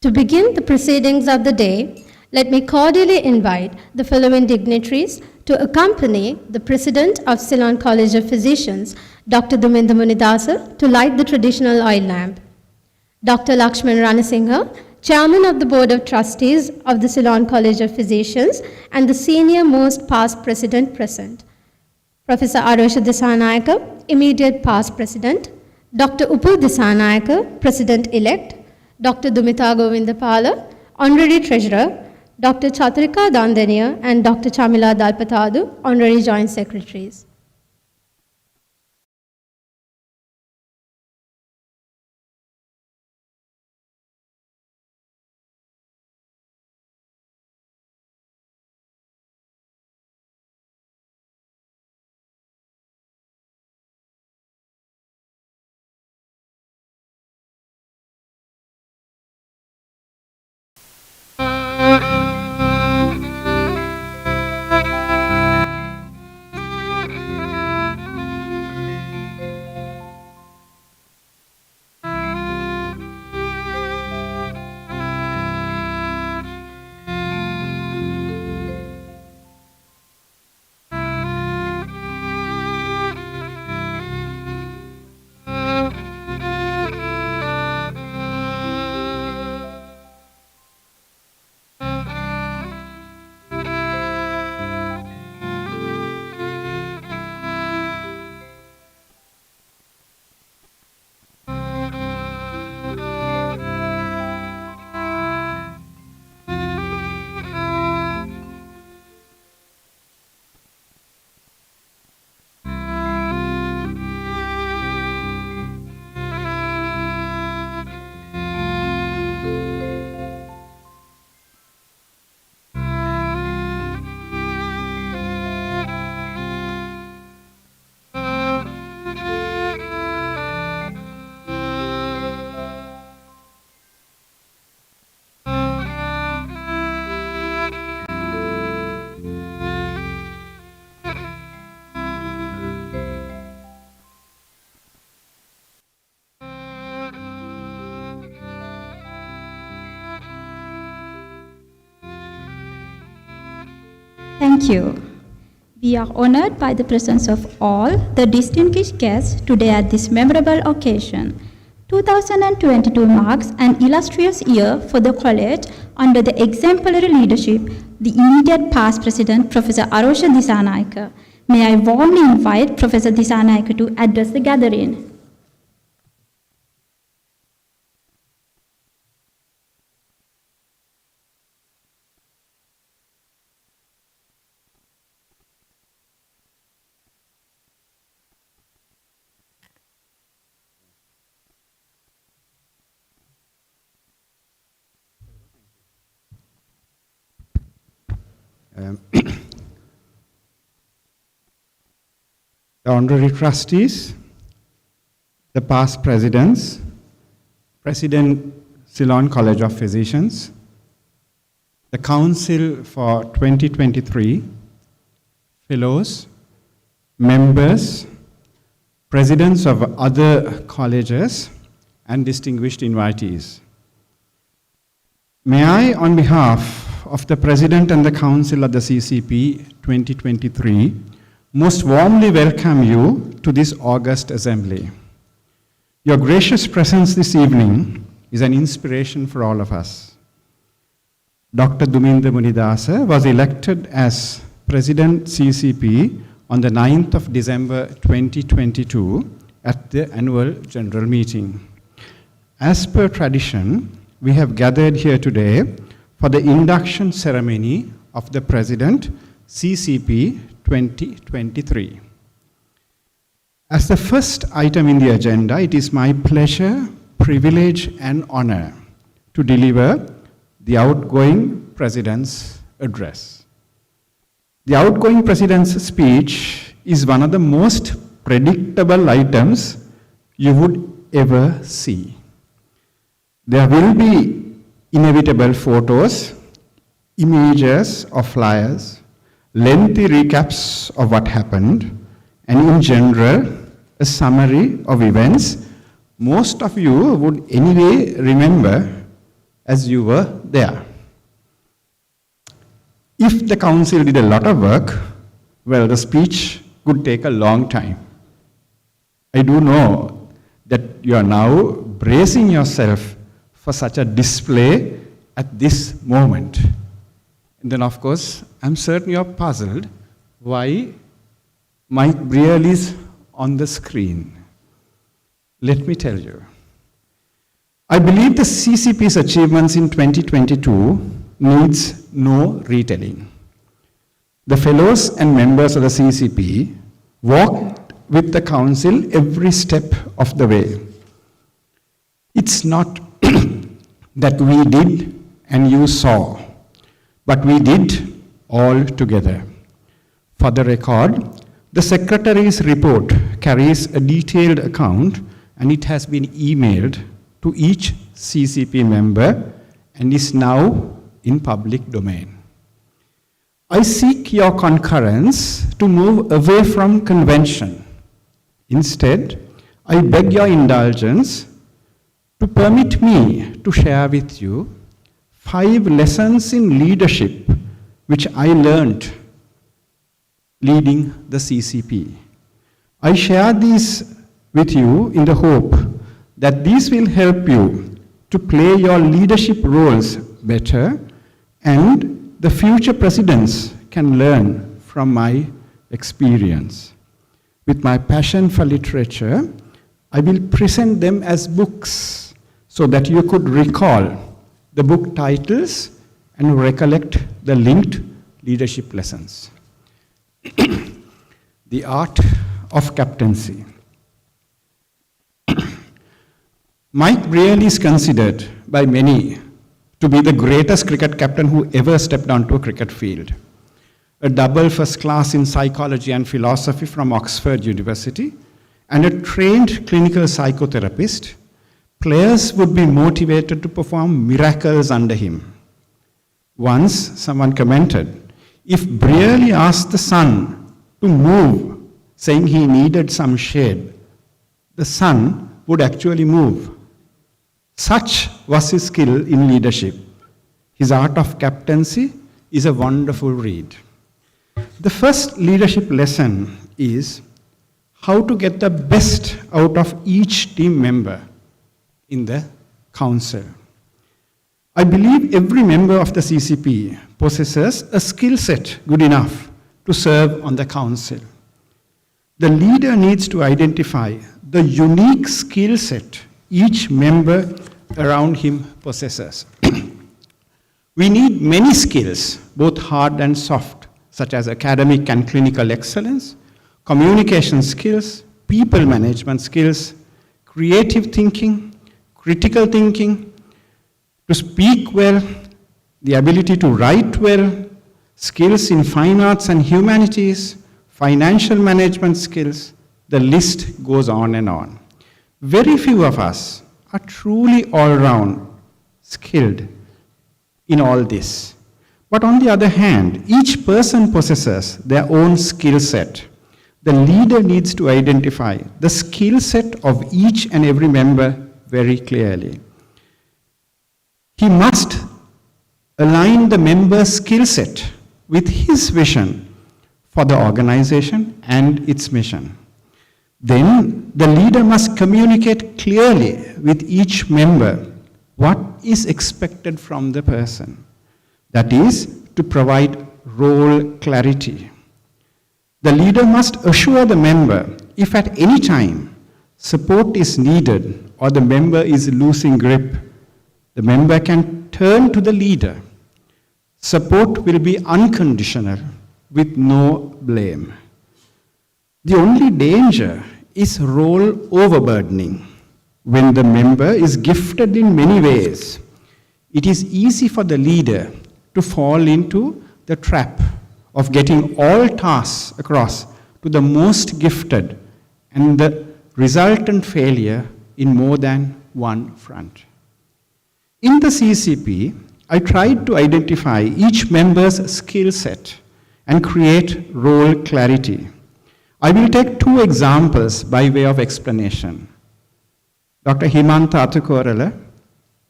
To begin the proceedings of the day, let me cordially invite the following dignitaries to accompany the President of Ceylon College of Physicians, Dr. Duminda Munidasa, to light the traditional oil lamp. Dr. Lakshman Ranasinghe, Chairman of the Board of Trustees of the Ceylon College of Physicians and the senior most past president present. Professor Arosha Disanayake, immediate past president. Dr. Upul Disanayake, president-elect. Dr. Dumita Govindapala, honorary treasurer. Dr. Chatrika Dandaniya and Dr. Chamila Dalpatadu, honorary joint secretaries. Thank you. We are honored by the presence of all the distinguished guests today at this memorable occasion. 2022 marks an illustrious year for the college under the exemplary leadership the immediate past president, Professor Arosha Disanayake. May I warmly invite Professor Disanayake to address the gathering. The honorary trustees, the past presidents, President Ceylon College of Physicians, the Council for 2023, fellows, members, presidents of other colleges, and distinguished invitees. May I, on behalf of the President and the Council of the CCP 2023, most warmly welcome you to this august assembly. Your gracious presence this evening is an inspiration for all of us. Dr. Duminda Munidasa was elected as President CCP on the 9th of December 2022 at the annual general meeting. As per tradition, we have gathered here today for the induction ceremony of the President CCP 2023. As the first item in the agenda, it is my pleasure, privilege, and honor to deliver the outgoing President's address. The outgoing President's speech is one of the most predictable items you would ever see. There will be inevitable photos, images of flyers, lengthy recaps of what happened, and in general, a summary of events most of you would anyway remember as you were there. If the council did a lot of work, well, the speech could take a long time. I do know that you are now bracing yourself for such a display at this moment. And then, of course, I'm certain you're puzzled why Mike Briel is on the screen. Let me tell you. I believe the CCP's achievements in 2022 needs no retelling. The fellows and members of the CCP walked with the council every step of the way. It's not that we did and you saw, but we did all together. For the record, the Secretary's report carries a detailed account and it has been emailed to each CCP member and is now in public domain. I seek your concurrence to move away from convention. Instead, I beg your indulgence to permit me to share with you 5 lessons in leadership which I learned leading the CCP. I share these with you in the hope that these will help you to play your leadership roles better, and the future presidents can learn from my experience. With my passion for literature, I will present them as books so that you could recall the book titles and recollect the linked leadership lessons. The Art of Captaincy. Mike Briel is considered by many to be the greatest cricket captain who ever stepped onto a cricket field. A double first class in psychology and philosophy from Oxford University, and a trained clinical psychotherapist, players would be motivated to perform miracles under him. Once, someone commented, if Briel asked the sun to move, saying he needed some shade, the sun would actually move. Such was his skill in leadership. His Art of Captaincy is a wonderful read. The first leadership lesson is how to get the best out of each team member in the council. I believe every member of the CCP possesses a skill set good enough to serve on the council. The leader needs to identify the unique skill set each member around him possesses. We need many skills, both hard and soft, such as academic and clinical excellence, communication skills, people management skills, creative thinking, critical thinking, to speak well, the ability to write well, skills in fine arts and humanities, financial management skills, the list goes on and on. Very few of us are truly all-round skilled in all this. But on the other hand, each person possesses their own skill set. The leader needs to identify the skill set of each and every member very clearly. He must align the member's skill set with his vision for the organization and its mission. Then the leader must communicate clearly with each member what is expected from the person. That is, to provide role clarity. The leader must assure the member if at any time support is needed or the member is losing grip, the member can turn to the leader. Support will be unconditional with no blame. The only danger is role overburdening. When the member is gifted in many ways, it is easy for the leader to fall into the trap of getting all tasks across to the most gifted and the resultant failure in more than one front. In the CCP, I tried to identify each member's skill set and create role clarity. I will take 2 examples by way of explanation. Dr. Himantha Athukorala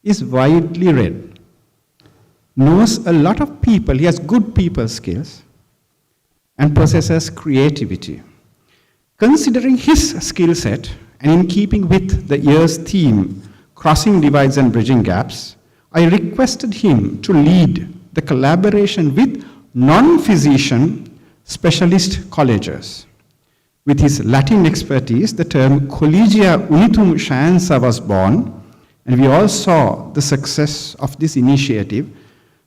is widely read, knows a lot of people, he has good people skills, and possesses creativity. Considering his skill set, and in keeping with the year's theme, Crossing Divides and Bridging Gaps, I requested him to lead the collaboration with non-physician specialist colleges. With his Latin expertise, the term Collegia Unitum Scienza was born, and we all saw the success of this initiative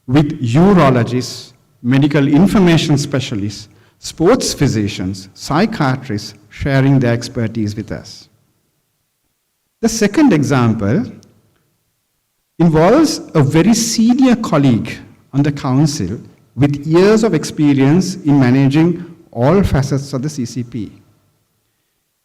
with urologists, medical information specialists, sports physicians, psychiatrists sharing their expertise with us. The second example involves a very senior colleague on the council with years of experience in managing all facets of the CCP.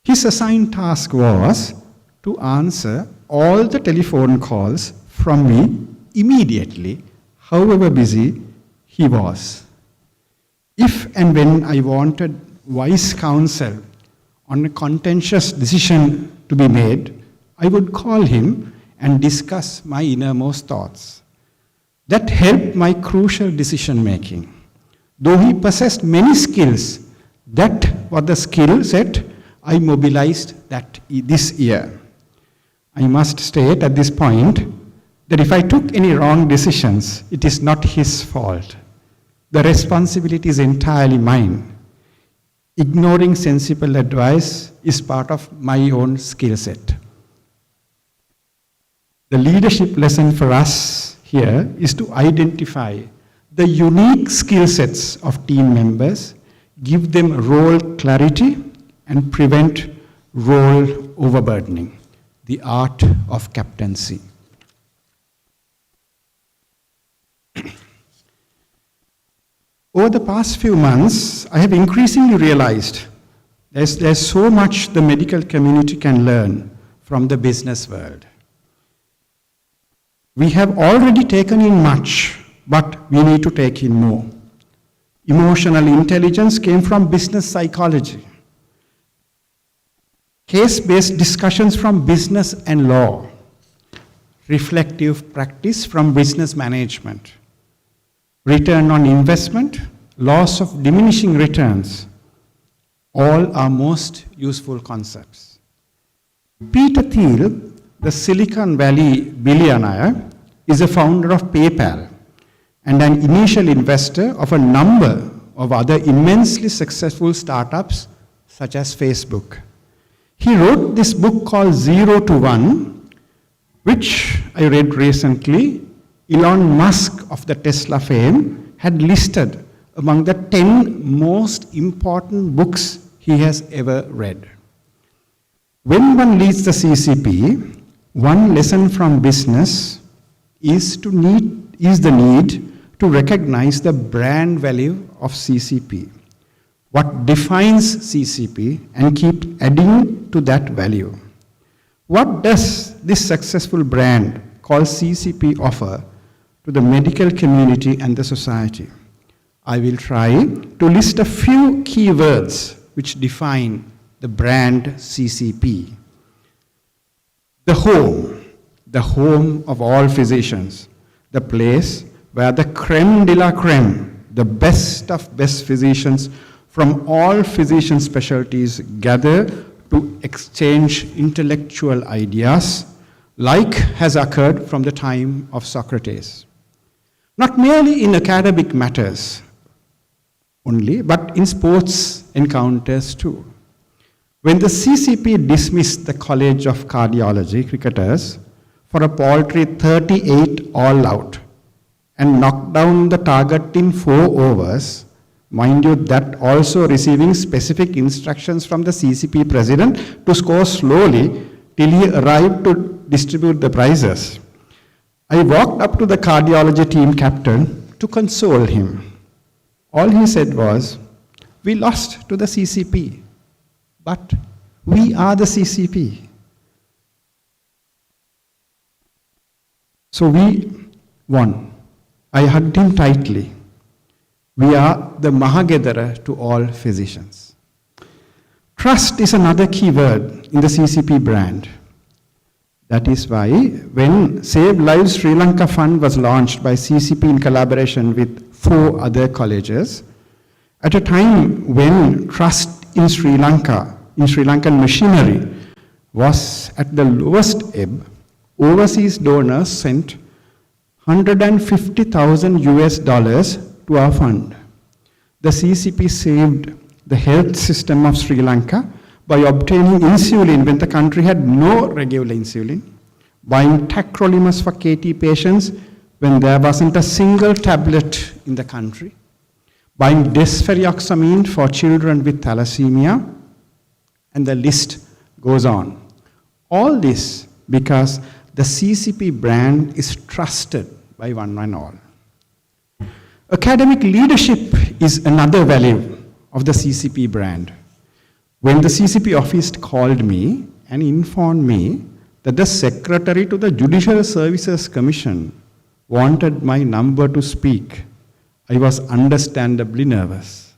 His assigned task was to answer all the telephone calls from me immediately, however busy he was. If and when I wanted wise counsel on a contentious decision to be made, I would call him and discuss my innermost thoughts. That helped my crucial decision making. Though he possessed many skills, that was the skill set I mobilized this year. I must state at this point that if I took any wrong decisions, it is not his fault. The responsibility is entirely mine. Ignoring sensible advice is part of my own skill set. The leadership lesson for us here is to identify the unique skill sets of team members, give them role clarity, and prevent role overburdening, the art of captaincy. Over the past few months, I have increasingly realized there's so much the medical community can learn from the business world. We have already taken in much, but we need to take in more. Emotional intelligence came from business psychology. Case-based discussions from business and law. Reflective practice from business management. Return on investment, loss of diminishing returns, all are most useful concepts. Peter Thiel, the Silicon Valley billionaire, is a founder of PayPal and an initial investor of a number of other immensely successful startups such as Facebook. He wrote this book called 0 to 1, which I read recently. Elon Musk of the Tesla fame had listed among the 10 most important books he has ever read. When one leads the CCP, one lesson from business is the need to recognize the brand value of CCP, what defines CCP, and keep adding to that value. What does this successful brand called CCP offer to the medical community and the society? I will try to list a few key words which define the brand CCP. The home of all physicians, the place where the creme de la creme, the best of best physicians from all physician specialties gather to exchange intellectual ideas, like has occurred from the time of Socrates. Not merely in academic matters only, but in sports encounters too. When the CCP dismissed the College of Cardiology cricketers for a paltry 38 all out and knocked down the target in 4 overs, mind you, that also receiving specific instructions from the CCP president to score slowly till he arrived to distribute the prizes. I walked up to the cardiology team captain to console him. All he said was, "We lost to the CCP, but we are the CCP." So we won. I hugged him tightly. We are the Mahagedara to all physicians. Trust is another key word in the CCP brand. That is why when Save Lives Sri Lanka Fund was launched by CCP in collaboration with 4 other colleges, at a time when trust in Sri Lanka, in Sri Lankan machinery, was at the lowest ebb, overseas donors sent $150,000 to our fund. The CCP saved the health system of Sri Lanka by obtaining insulin when the country had no regular insulin, buying tacrolimus for KT patients when there wasn't a single tablet in the country, buying desferrioxamine for children with thalassemia, and the list goes on. All this because the CCP brand is trusted by one and all. Academic leadership is another value of the CCP brand. When the CCP office called me and informed me that the secretary to the Judicial Services Commission wanted my number to speak, I was understandably nervous.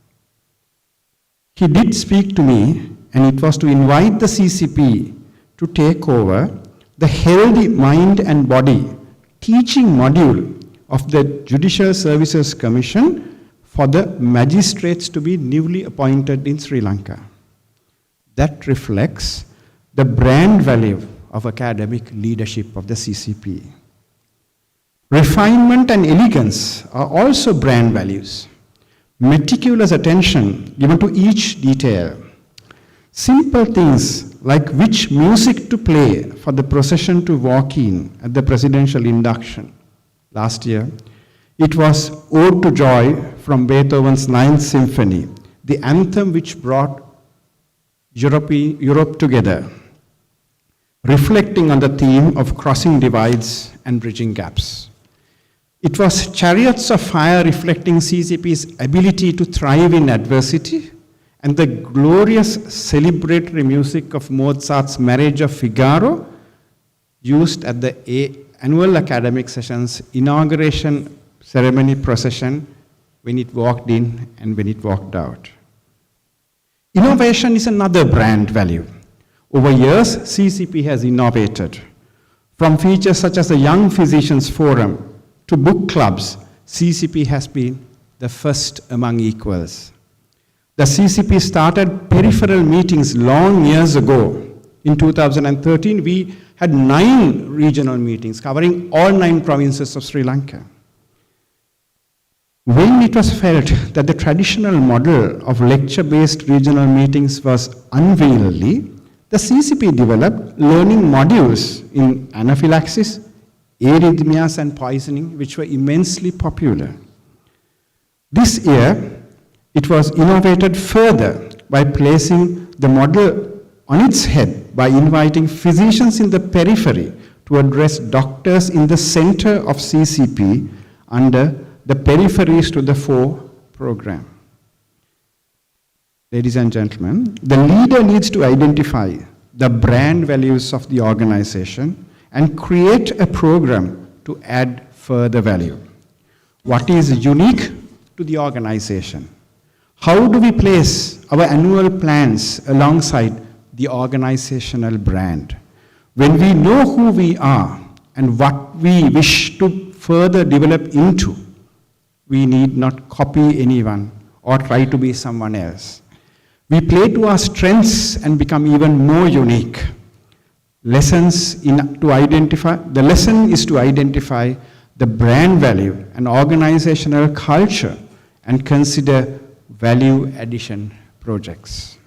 He did speak to me, and it was to invite the CCP to take over the Healthy Mind and Body teaching module of the Judicial Services Commission for the magistrates to be newly appointed in Sri Lanka. That reflects the brand value of academic leadership of the CCP. Refinement and elegance are also brand values. Meticulous attention given to each detail. Simple things like which music to play for the procession to walk in at the presidential induction. Last year, it was Ode to Joy from Beethoven's Ninth Symphony, the anthem which brought Europe together, reflecting on the theme of crossing divides and bridging gaps. It was Chariots of Fire reflecting CCP's ability to thrive in adversity, and the glorious celebratory music of Mozart's Marriage of Figaro used at the annual academic session's inauguration ceremony procession when it walked in and when it walked out. Innovation is another brand value. Over years, CCP has innovated. From features such as the Young Physicians Forum to book clubs, CCP has been the first among equals. The CCP started peripheral meetings long years ago. In 2013, we had 9 regional meetings covering all 9 provinces of Sri Lanka. When it was felt that the traditional model of lecture-based regional meetings was unwieldy, the CCP developed learning modules in anaphylaxis, arrhythmias, and poisoning, which were immensely popular. This year, it was innovated further by placing the model on its head by inviting physicians in the periphery to address doctors in the center of CCP under the Peripheries to the Fore program. Ladies and gentlemen, the leader needs to identify the brand values of the organization and create a program to add further value. What is unique to the organization? How do we place our annual plans alongside the organizational brand? When we know who we are and what we wish to further develop into, we need not copy anyone or try to be someone else. We play to our strengths and become even more unique. The lesson is to identify the brand value and organizational culture and consider value addition projects.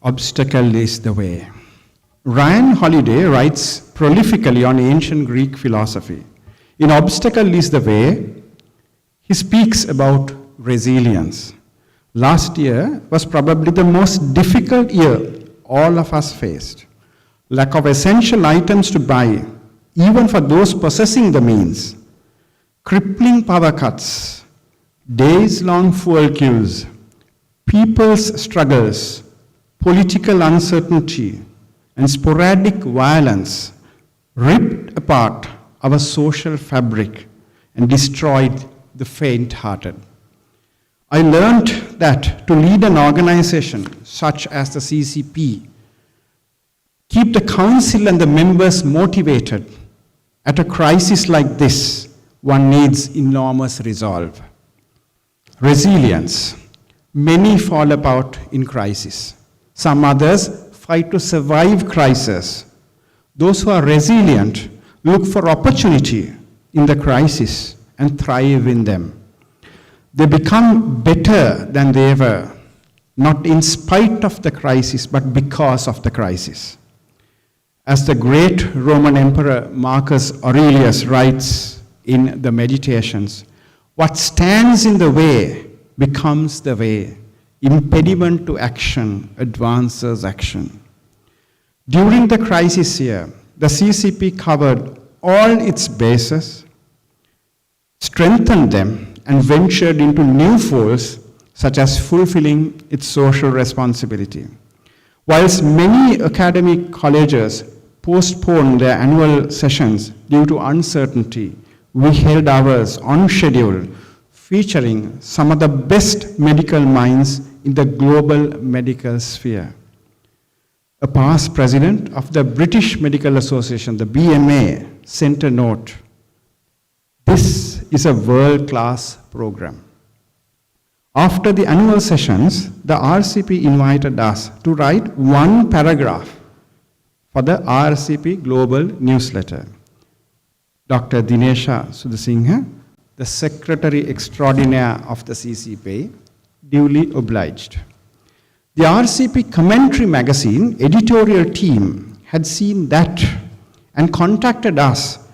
Obstacle is the way. Ryan Holiday writes prolifically on ancient Greek philosophy. In Obstacle is the Way, he speaks about resilience. Last year was probably the most difficult year all of us faced. Lack of essential items to buy, even for those possessing the means. Crippling power cuts, days-long fuel queues, people's struggles, political uncertainty, and sporadic violence ripped apart our social fabric and destroyed the faint-hearted. I learned that to lead an organization such as the CCP, keep the council and the members motivated at a crisis like this, one needs enormous resolve. Resilience. Many fall apart in crisis. Some others fight to survive crisis. Those who are resilient look for opportunity in the crisis and thrive in them. They become better than they were, not in spite of the crisis, but because of the crisis. As the great Roman Emperor Marcus Aurelius writes in the Meditations, what stands in the way becomes the way. Impediment to action advances action. During the crisis year, the CCP covered all its bases, strengthened them, and ventured into new folds, such as fulfilling its social responsibility. Whilst many academic colleges postponed their annual sessions due to uncertainty, we held ours on schedule, featuring some of the best medical minds in the global medical sphere. A past president of the British Medical Association, the BMA, sent a note. This is a world-class program. After the annual sessions, the RCP invited us to write one paragraph for the RCP Global newsletter. Dr. Dinesha Sudhasinghe, the Secretary Extraordinaire of the CCP, duly obliged. The RCP Commentary magazine editorial team had seen that and contacted us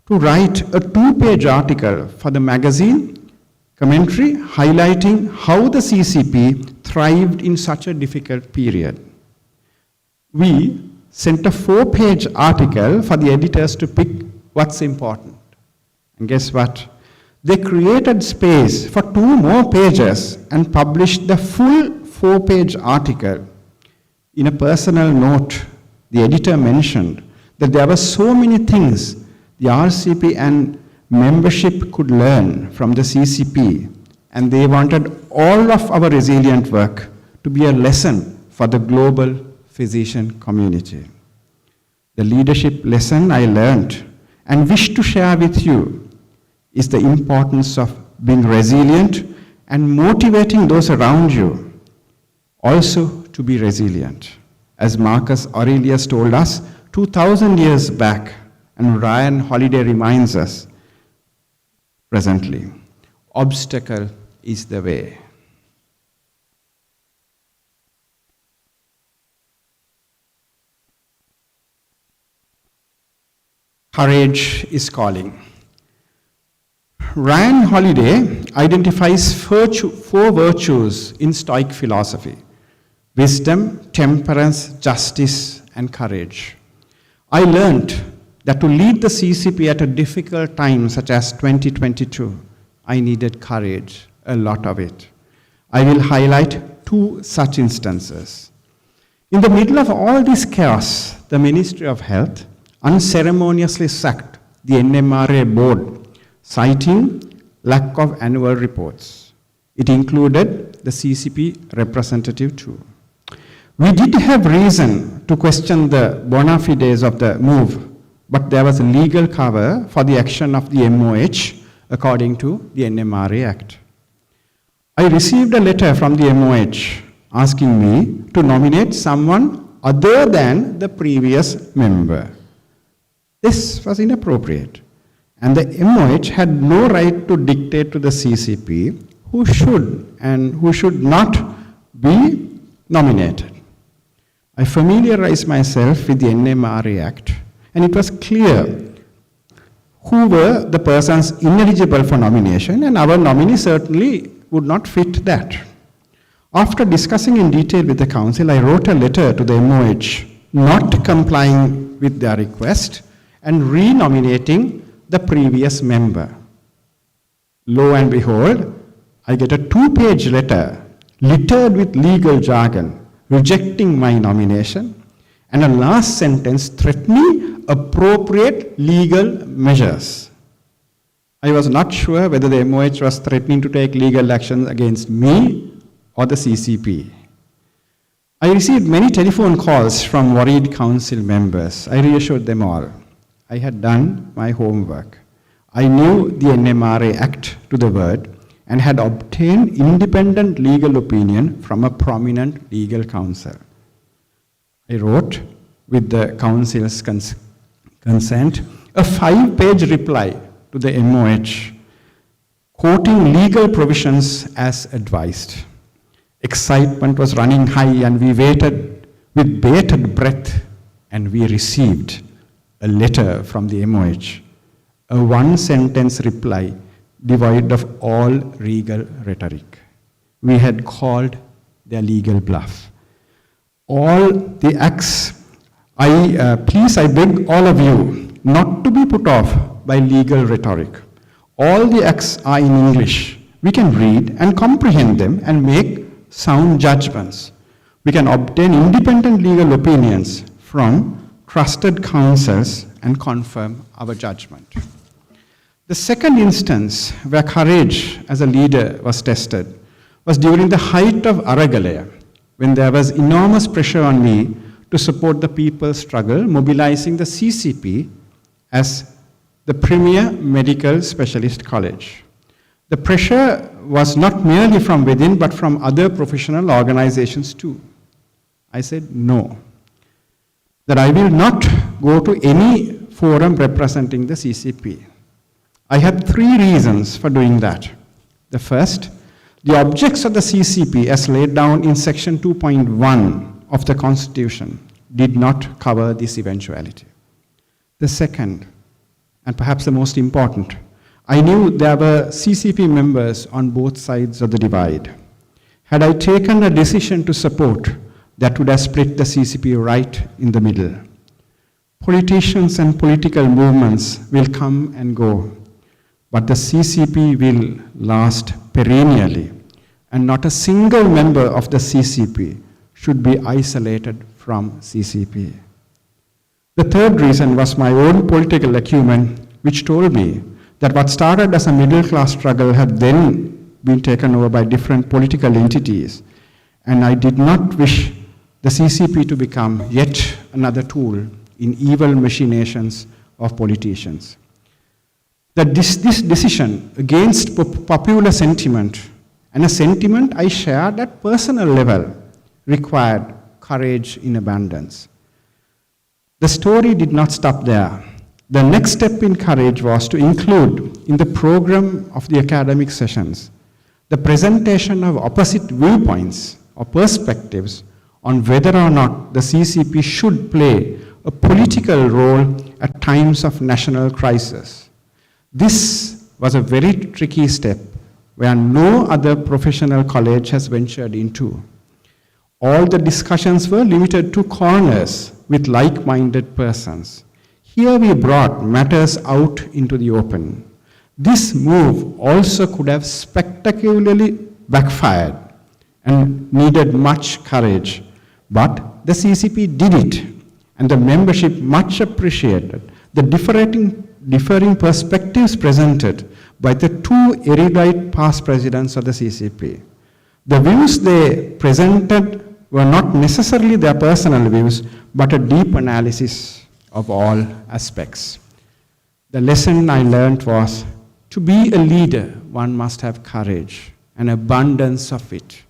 to write a 2-page article for the magazine Commentary highlighting how the CCP thrived in such a difficult period. We sent a 4-page article for the editors to pick what's important. And guess what? They created space for 2 more pages and published the full 4-page article. In a personal note, the editor mentioned that there were so many things the RCP and membership could learn from the CCP, and they wanted all of our resilient work to be a lesson for the global physician community. The leadership lesson I learned and wish to share with you is the importance of being resilient and motivating those around you also to be resilient. As Marcus Aurelius told us 2,000 years back, and Ryan Holiday reminds us presently, obstacle is the way. Courage is calling. Ryan Holiday identifies 4 virtues in Stoic philosophy: wisdom, temperance, justice, and courage. I learned that to lead the CCP at a difficult time such as 2022, I needed courage, a lot of it. I will highlight 2 such instances. In the middle of all this chaos, the Ministry of Health unceremoniously sacked the NMRA board, citing lack of annual reports. It included the CCP representative too. We did have reason to question the bona fides of the move, but there was a legal cover for the action of the MOH according to the NMRA Act. I received a letter from the MOH asking me to nominate someone other than the previous member. This was inappropriate, and the MOH had no right to dictate to the CCP who should and who should not be nominated. I familiarized myself with the NMRA Act, and it was clear who were the persons ineligible for nomination, and our nominee certainly would not fit that. After discussing in detail with the council, I wrote a letter to the MOH not complying with their request and renominating the previous member. Lo and behold, I get a 2-page letter littered with legal jargon rejecting my nomination, and a last sentence threatening appropriate legal measures. I was not sure whether the MOH was threatening to take legal action against me or the CCP. I received many telephone calls from worried council members. I reassured them all. I had done my homework. I knew the NMRA Act to the word and had obtained independent legal opinion from a prominent legal counsel. I wrote, with the council's consent, a 5-page reply to the MOH, quoting legal provisions as advised. Excitement was running high and we waited with bated breath, and we received a letter from the MOH, a 1-sentence reply devoid of all legal rhetoric. We had called their legal bluff. All the acts, I beg all of you not to be put off by legal rhetoric. All the acts are in English. We can read and comprehend them and make sound judgments. We can obtain independent legal opinions from trusted counsels and confirm our judgment. The second instance where courage as a leader was tested was during the height of Aragalaya, when there was enormous pressure on me to support the people's struggle, mobilizing the CCP as the premier medical specialist college. The pressure was not merely from within, but from other professional organizations too. I said no, that I will not go to any forum representing the CCP. I had 3 reasons for doing that. The first, the objects of the CCP as laid down in section 2.1 of the Constitution did not cover this eventuality. The second, and perhaps the most important, I knew there were CCP members on both sides of the divide. Had I taken a decision to support, that would have split the CCP right in the middle. Politicians and political movements will come and go, but the CCP will last perennially, and not a single member of the CCP should be isolated from CCP. The third reason was my own political acumen, which told me that what started as a middle-class struggle had then been taken over by different political entities, and I did not wish the CCP to become yet another tool in evil machinations of politicians. That this decision against popular sentiment, and a sentiment I shared at personal level, required courage in abundance. The story did not stop there. The next step in courage was to include in the program of the academic sessions the presentation of opposite viewpoints or perspectives on whether or not the CCP should play a political role at times of national crisis. This was a very tricky step where no other professional college has ventured into. All the discussions were limited to corners with like-minded persons. Here we brought matters out into the open. This move also could have spectacularly backfired and needed much courage, but the CCP did it, and the membership much appreciated the differing perspectives presented by the 2 erudite past presidents of the CCP. The views they presented were not necessarily their personal views, but a deep analysis of all aspects. The lesson I learned was, to be a leader, one must have courage, an abundance of it.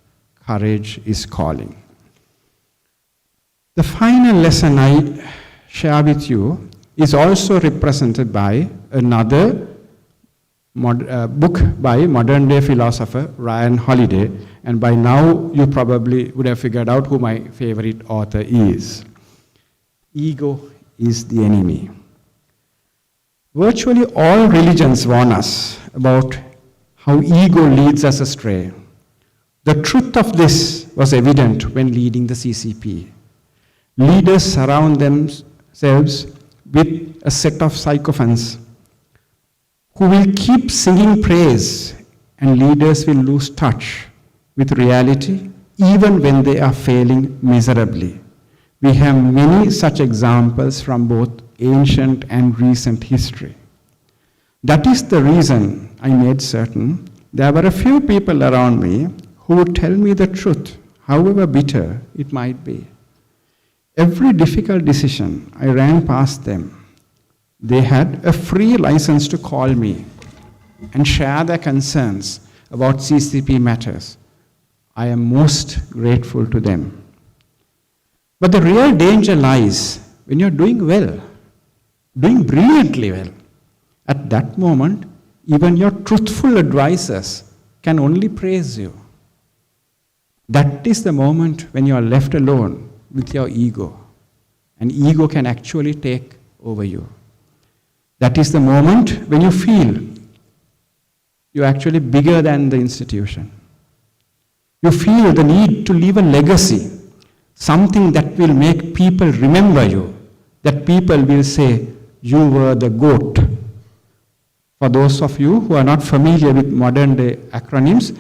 Courage is calling. The final lesson I share with you is also represented by another book by modern-day philosopher Ryan Holiday, and by now you probably would have figured out who my favorite author is. Ego is the enemy. Virtually all religions warn us about how ego leads us astray. The truth of this was evident when leading the CCP. Leaders surround themselves with a set of sycophants who will keep singing praise, and leaders will lose touch with reality even when they are failing miserably. We have many such examples from both ancient and recent history. That is the reason I made certain there were a few people around me who would tell me the truth, however bitter it might be. Every difficult decision, I ran past them. They had a free license to call me and share their concerns about CCP matters. I am most grateful to them. But the real danger lies when you're doing well, doing brilliantly well. At that moment, even your truthful advisors can only praise you. That is the moment when you are left alone with your ego, and ego can actually take over you. That is the moment when you feel you're actually bigger than the institution. You feel the need to leave a legacy, something that will make people remember you, that people will say, you were the GOAT. For those of you who are not familiar with modern day acronyms,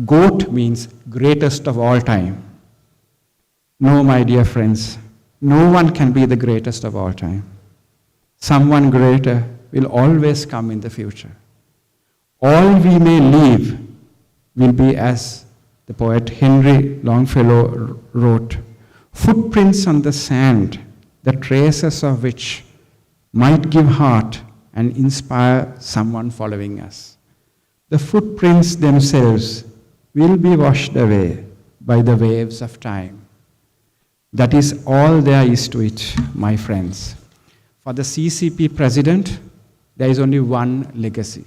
GOAT means greatest of all time. No, my dear friends, no one can be the greatest of all time. Someone greater will always come in the future. All we may leave will be, as the poet Henry Longfellow wrote, footprints on the sand, the traces of which might give heart and inspire someone following us. The footprints themselves will be washed away by the waves of time. That is all there is to it, my friends. For the CCP president, there is only one legacy.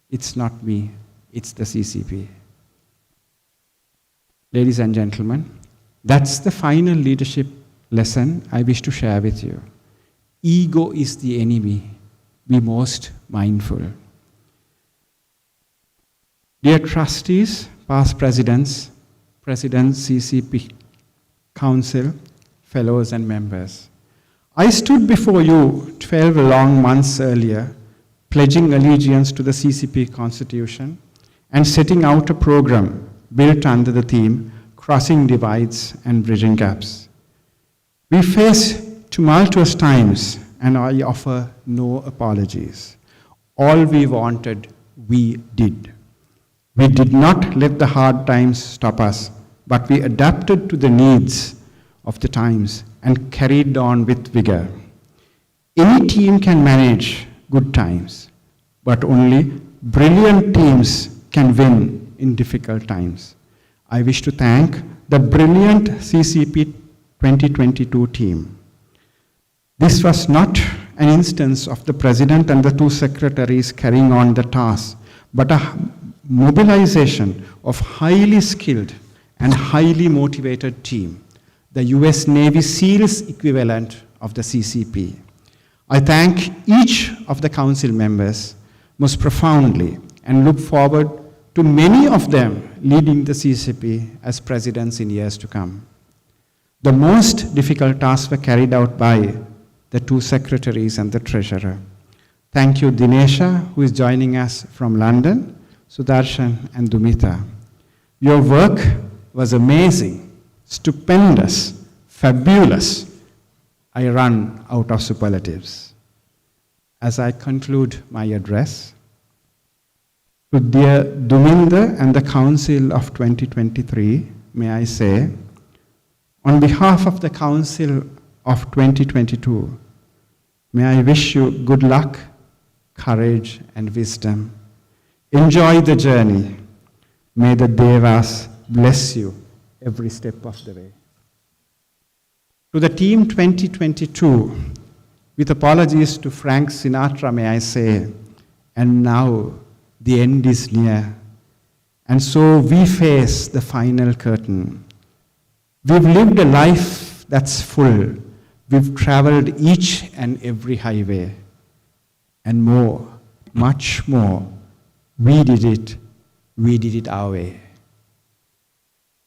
It's not me, it's the CCP. Ladies and gentlemen, that's the final leadership lesson I wish to share with you. Ego is the enemy. Be most mindful. Dear trustees, past presidents, presidents, CCP, council, fellows and members, I stood before you 12 long months earlier, pledging allegiance to the CCP Constitution and setting out a program built under the theme, Crossing Divides and Bridging Gaps. We face tumultuous times, and I offer no apologies. All we wanted, we did. We did not let the hard times stop us, but we adapted to the needs of the times and carried on with vigor. Any team can manage good times, but only brilliant teams can win in difficult times. I wish to thank the brilliant CCP 2022 team. This was not an instance of the president and the two secretaries carrying on the task, but a mobilization of highly skilled and highly motivated team, the US Navy SEALs equivalent of the CCP. I thank each of the council members most profoundly and look forward to many of them leading the CCP as presidents in years to come. The most difficult tasks were carried out by the two secretaries and the treasurer. Thank you, Dinesha, who is joining us from London, Sudarshan and Dumita. Your work was amazing, stupendous, fabulous. I run out of superlatives. As I conclude my address, to dear Duminder and the Council of 2023, may I say, on behalf of the Council of 2022, may I wish you good luck, courage, and wisdom. Enjoy the journey. May the Devas bless you every step of the way. To the team 2022, with apologies to Frank Sinatra, may I say, and now the end is near, and so we face the final curtain. We've lived a life that's full. We've traveled each and every highway, and more, much more. We did it our way.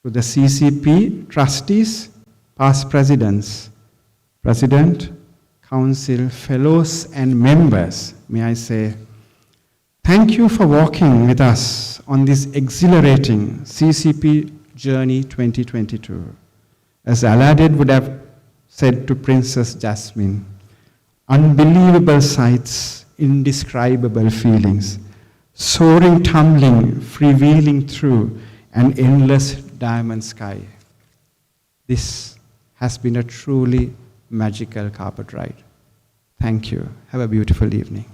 To the CCP trustees, past presidents, president, council, fellows, and members, may I say, thank you for walking with us on this exhilarating CCP Journey 2022. As Aladdin would have said to Princess Jasmine, unbelievable sights indescribable feelings, soaring, tumbling, freewheeling through an endless diamond sky. This has been a truly magical carpet ride. Thank you. Have a beautiful evening.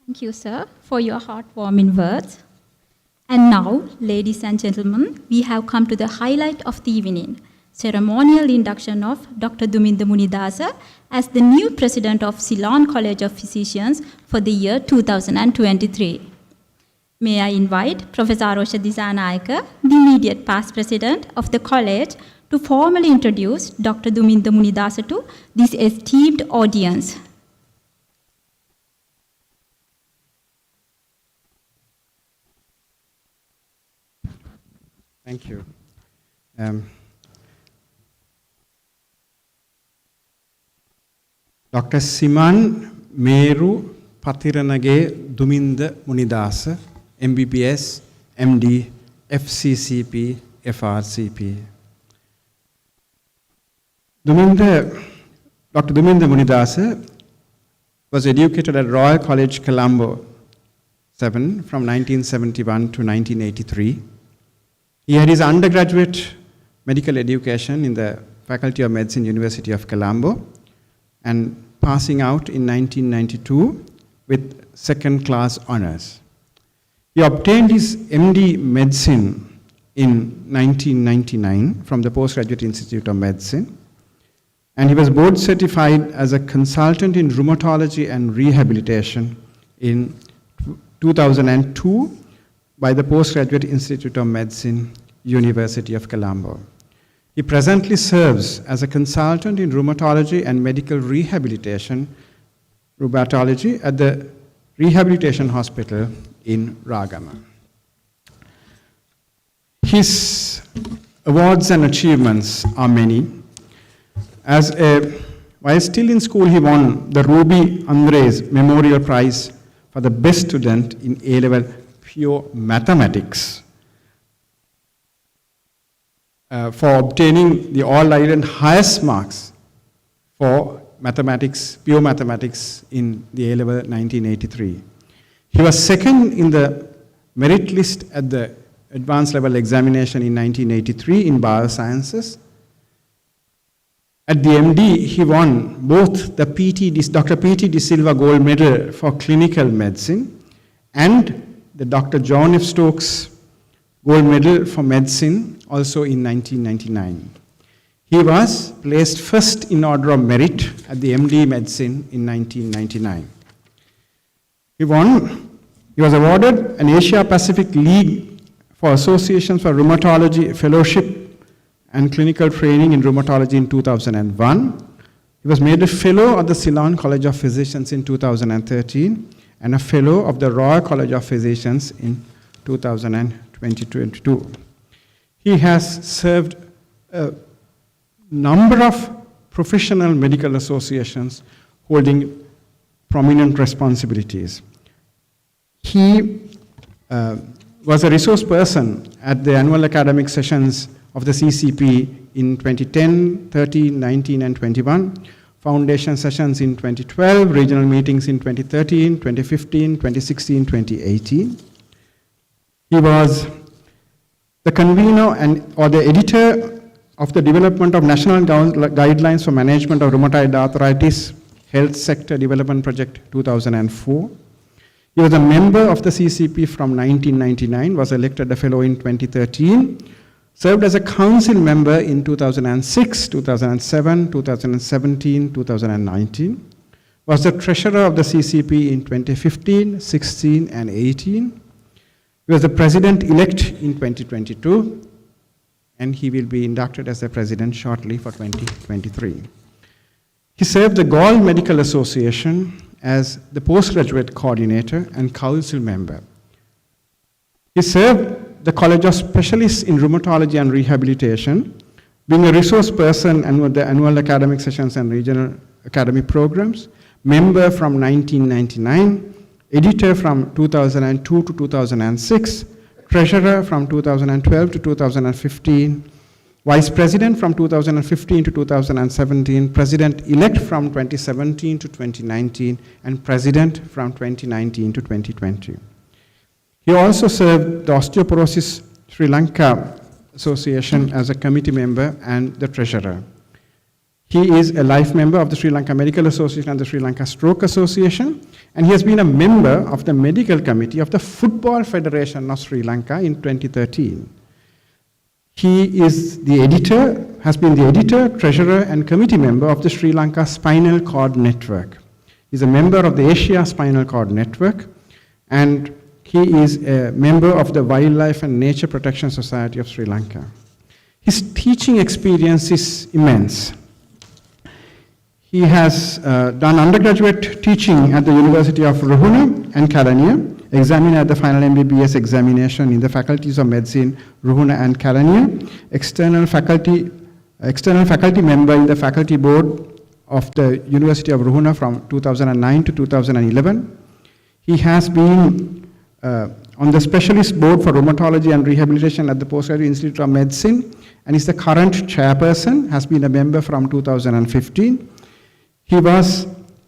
Thank you, sir, for your heartwarming words. And now, ladies and gentlemen, we have come to the highlight of the evening, ceremonial induction of Dr. Duminda Munidasa as the new president of Ceylon College of Physicians for the year 2023. May I invite Professor Arosha Disanayaka, the immediate past president of the college, to formally introduce Dr. Duminda Munidasa to this esteemed audience. Thank you. Dr. Siman Meru Patiranage Duminda Munidasa, MBBS, MD, FCCP, FRCP. Dr. Duminda Munidasa was educated at Royal College, Colombo, 7 from 1971 to 1983. He had his undergraduate medical education in the Faculty of Medicine, University of Colombo, and passing out in 1992 with second-class honors. He obtained his MD Medicine in 1999 from the Postgraduate Institute of Medicine, and he was board certified as a consultant in rheumatology and rehabilitation in 2002 by the Postgraduate Institute of Medicine, University of Colombo. He presently serves as a consultant in rheumatology and medical rehabilitation, rheumatology at the Rehabilitation Hospital in Ragama. His awards and achievements are many. While still in school, he won the Ruby Andres Memorial Prize for the best student in A-level pure mathematics, for obtaining the all-Ireland highest marks for mathematics, pure mathematics in the A-level 1983. He was second in the merit list at the advanced level examination in 1983 in biosciences. At the MD, he won both the Dr. P.T. De Silva Gold Medal for clinical medicine and the Dr. John F. Stokes Gold Medal for medicine, also in 1999. He was placed first in order of merit at the MD Medicine in 1999. He was awarded an Asia Pacific League for Associations for Rheumatology Fellowship and Clinical Training in Rheumatology in 2001. He was made a Fellow of the Ceylon College of Physicians in 2013 and a Fellow of the Royal College of Physicians in 2022. He has served a number of professional medical associations holding prominent responsibilities. He was a resource person at the annual academic sessions of the CCP in 2010, 13, 19, and 21, foundation sessions in 2012, regional meetings in 2013, 2015, 2016, 2018. He was the convener or the editor of the development of national guidelines for management of rheumatoid arthritis Health Sector Development Project 2004. He was a member of the CCP from 1999, was elected a fellow in 2013, served as a council member in 2006, 2007, 2017, 2019, was the treasurer of the CCP in 2015, 16, and 18. He was the president-elect in 2022, and he will be inducted as the president shortly for 2023. He served the Gaul Medical Association as the postgraduate coordinator and council member. He served the College of Specialists in Rheumatology and Rehabilitation, being a resource person and with the annual academic sessions and regional academic programs, member from 1999, editor from 2002 to 2006, treasurer from 2012 to 2015, vice president from 2015 to 2017, president-elect from 2017 to 2019, and president from 2019 to 2020. He also served the Osteoporosis Sri Lanka Association as a committee member and the treasurer. He is a life member of the Sri Lanka Medical Association and the Sri Lanka Stroke Association, and he has been a member of the medical committee of the Football Federation of Sri Lanka in 2013. He is the editor, has been the editor, treasurer, and committee member of the Sri Lanka Spinal Cord Network. He's a member of the Asia Spinal Cord Network, and he is a member of the Wildlife and Nature Protection Society of Sri Lanka. His teaching experience is immense. He has done undergraduate teaching at the University of Ruhuna and Kelaniya, examined at the final MBBS examination in the faculties of medicine, Ruhuna and Kelaniya, external faculty member in the faculty board of the University of Ruhuna from 2009 to 2011. He has been on the specialist board for rheumatology and rehabilitation at the Postgraduate Institute of Medicine, and is the current chairperson, has been a member from 2015. He was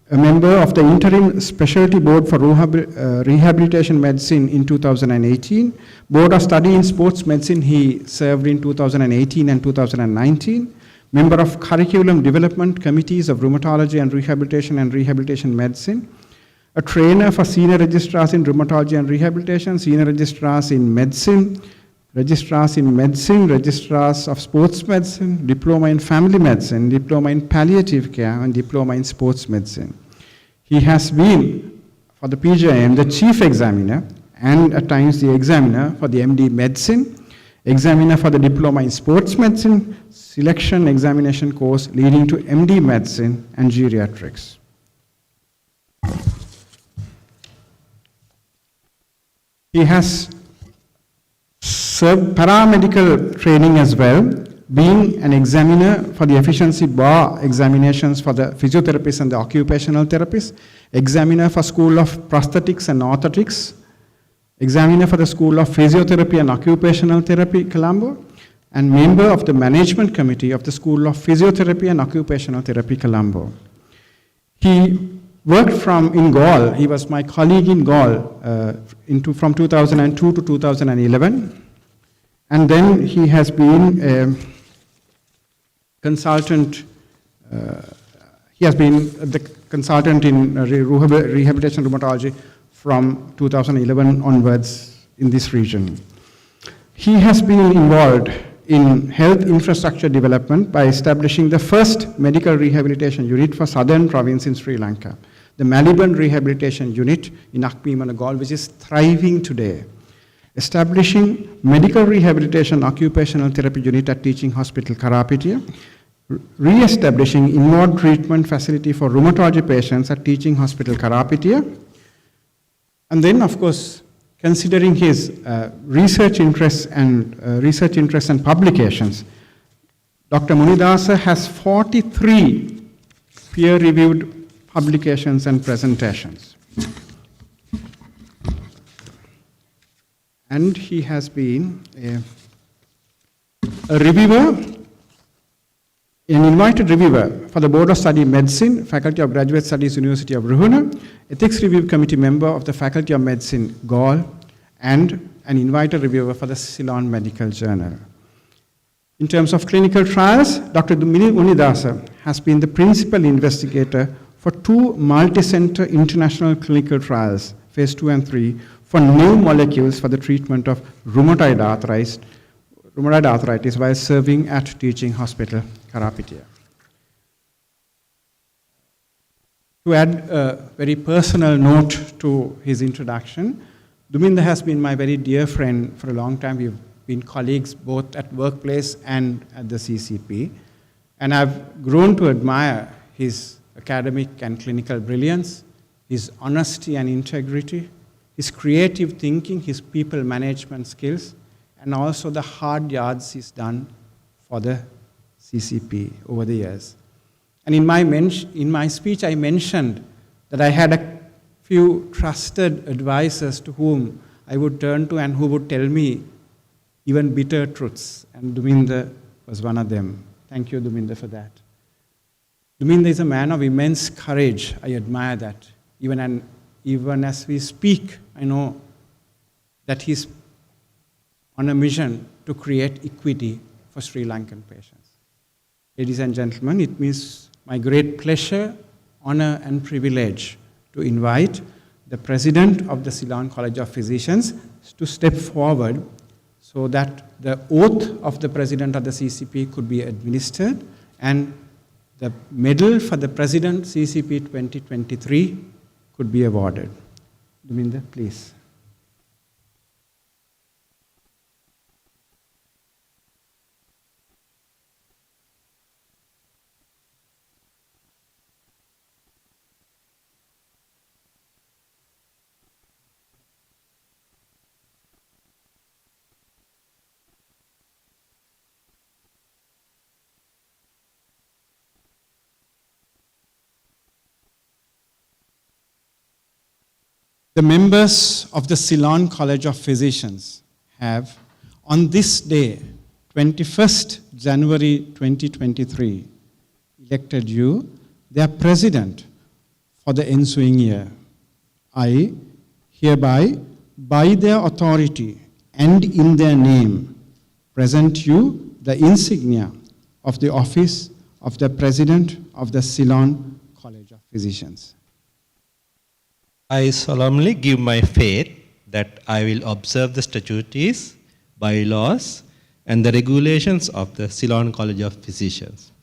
a member of the interim specialty board for rehabilitation medicine in 2018. Board of study in sports medicine he served in 2018 and 2019. Member of curriculum development committees of rheumatology and rehabilitation medicine. A trainer for senior registrars in rheumatology and rehabilitation, senior registrars in medicine, registrars of sports medicine, diploma in family medicine, diploma in palliative care, and diploma in sports medicine. He has been, for the PJM, the chief examiner, and at times the examiner for the MD medicine, examiner for the diploma in sports medicine, selection examination course leading to MD medicine and geriatrics. He has served paramedical training as well, being an examiner for the efficiency bar examinations for the physiotherapists and the occupational therapists, examiner for School of Prosthetics and Orthotics, examiner for the School of Physiotherapy and Occupational Therapy, Colombo, and member of the management committee of the School of Physiotherapy and Occupational Therapy, Colombo. He worked in Gaul. He was my colleague in Gaul from 2002 to 2011. And then he has been a consultant. He has been the consultant in rehabilitation rheumatology from 2011 onwards in this region. He has been involved in health infrastructure development by establishing the first medical rehabilitation unit for southern province in Sri Lanka, the Maliban Rehabilitation Unit in Akpimana, Gaul, which is thriving today. Establishing medical rehabilitation occupational therapy unit at Teaching Hospital Karapitiya, re-establishing inward treatment facility for rheumatology patients at Teaching Hospital Karapitiya, and then of course considering his research interests and publications, Dr. Munidasa has 43 peer-reviewed publications and presentations. And he has been a reviewer, an invited reviewer for the Board of Study Medicine, Faculty of Graduate Studies, University of Ruhuna, Ethics Review Committee member of the Faculty of Medicine, Gaul, and an invited reviewer for the Ceylon Medical Journal. In terms of clinical trials, Dr. Munidasa has been the principal investigator for 2 multi-center international clinical trials, phase 2 and 3, for new molecules for the treatment of rheumatoid arthritis while serving at Teaching Hospital, Karapitiya. To add a very personal note to his introduction, Duminda has been my very dear friend for a long time. We've been colleagues both at workplace and at the CCP. And I've grown to admire his academic and clinical brilliance, his honesty and integrity, his creative thinking, his people management skills, and also the hard yards he's done for the CCP over the years. And in my speech, I mentioned that I had a few trusted advisors to whom I would turn to and who would tell me even bitter truths. And Duminder was one of them. Thank you, Duminder, for that. Duminder is a man of immense courage. I admire that. Even as we speak, I know that he's on a mission to create equity for Sri Lankan patients. Ladies and gentlemen, it means my great pleasure, honor, and privilege to invite the President of the Ceylon College of Physicians to step forward so that the oath of the President of the CCP could be administered and the medal for the President CCP 2023 could be awarded. Duminder, please. The members of the Ceylon College of Physicians have, on this day, 21st January 2023, elected you their president for the ensuing year. I hereby, by their authority and in their name, present you the insignia of the office of the president of the Ceylon College of Physicians. I solemnly give my faith that I will observe the statutes, bylaws, and the regulations of the Ceylon College of Physicians.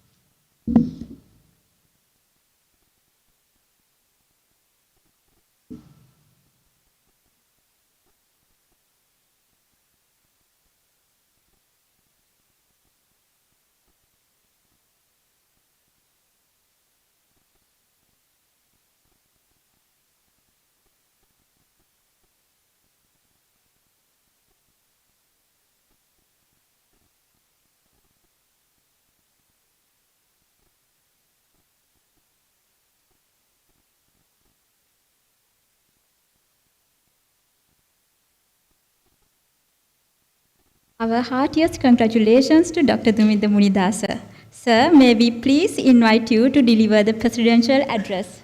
Our heartiest congratulations to Dr. Duminda Munidasa. Sir, may we please invite you to deliver the presidential address.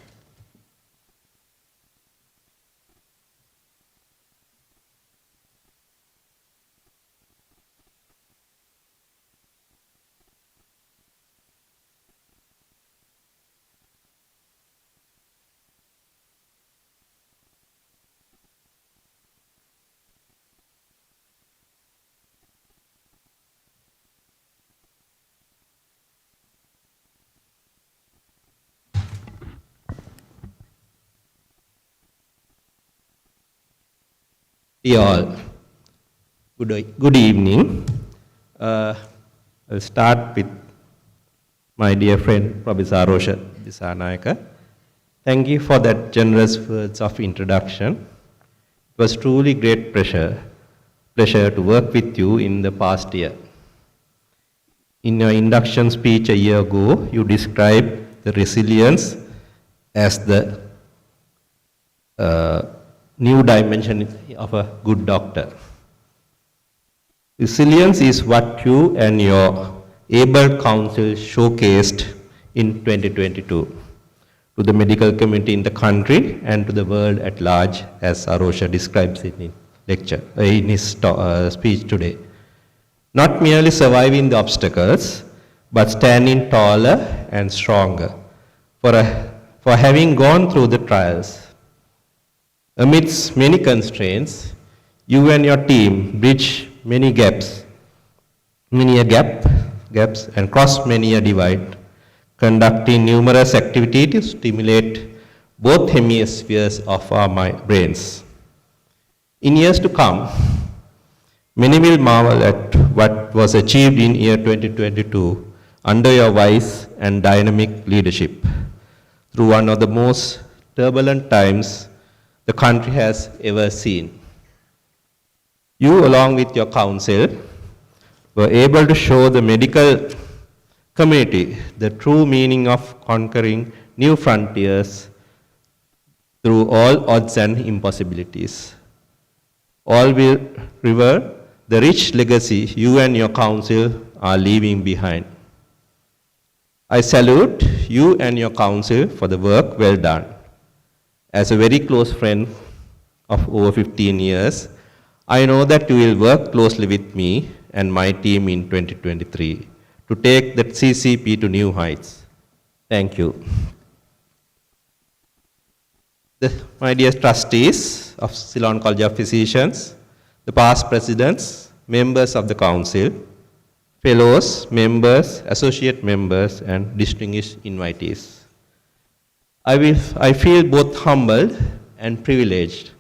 Dear all, good evening. I'll start with my dear friend, Professor Arosha Disanayaka. Thank you for that generous words of introduction. It was truly great pleasure to work with you in the past year. In your induction speech a year ago, you described the resilience as the new dimension of a good doctor. Resilience is what you and your able counsel showcased in 2022 to the medical community in the country and to the world at large, as Arosha describes in his lecture, in his speech today. Not merely surviving the obstacles, but standing taller and stronger for having gone through the trials. Amidst many constraints, you and your team bridge many gaps and cross many a divide, conducting numerous activities to stimulate both hemispheres of our brains. In years to come, many will marvel at what was achieved in year 2022 under your wise and dynamic leadership through one of the most turbulent times the country has ever seen. You, along with your counsel, were able to show the medical community the true meaning of conquering new frontiers through all odds and impossibilities. All will revere the rich legacy you and your council are leaving behind. I salute you and your council for the work well done. As a very close friend of over 15 years, I know that you will work closely with me and my team in 2023 to take the CCP to new heights. Thank you. My dear trustees of Ceylon College of Physicians, the past presidents, members of the council, fellows, members, associate members, and distinguished invitees. I feel both humbled and privileged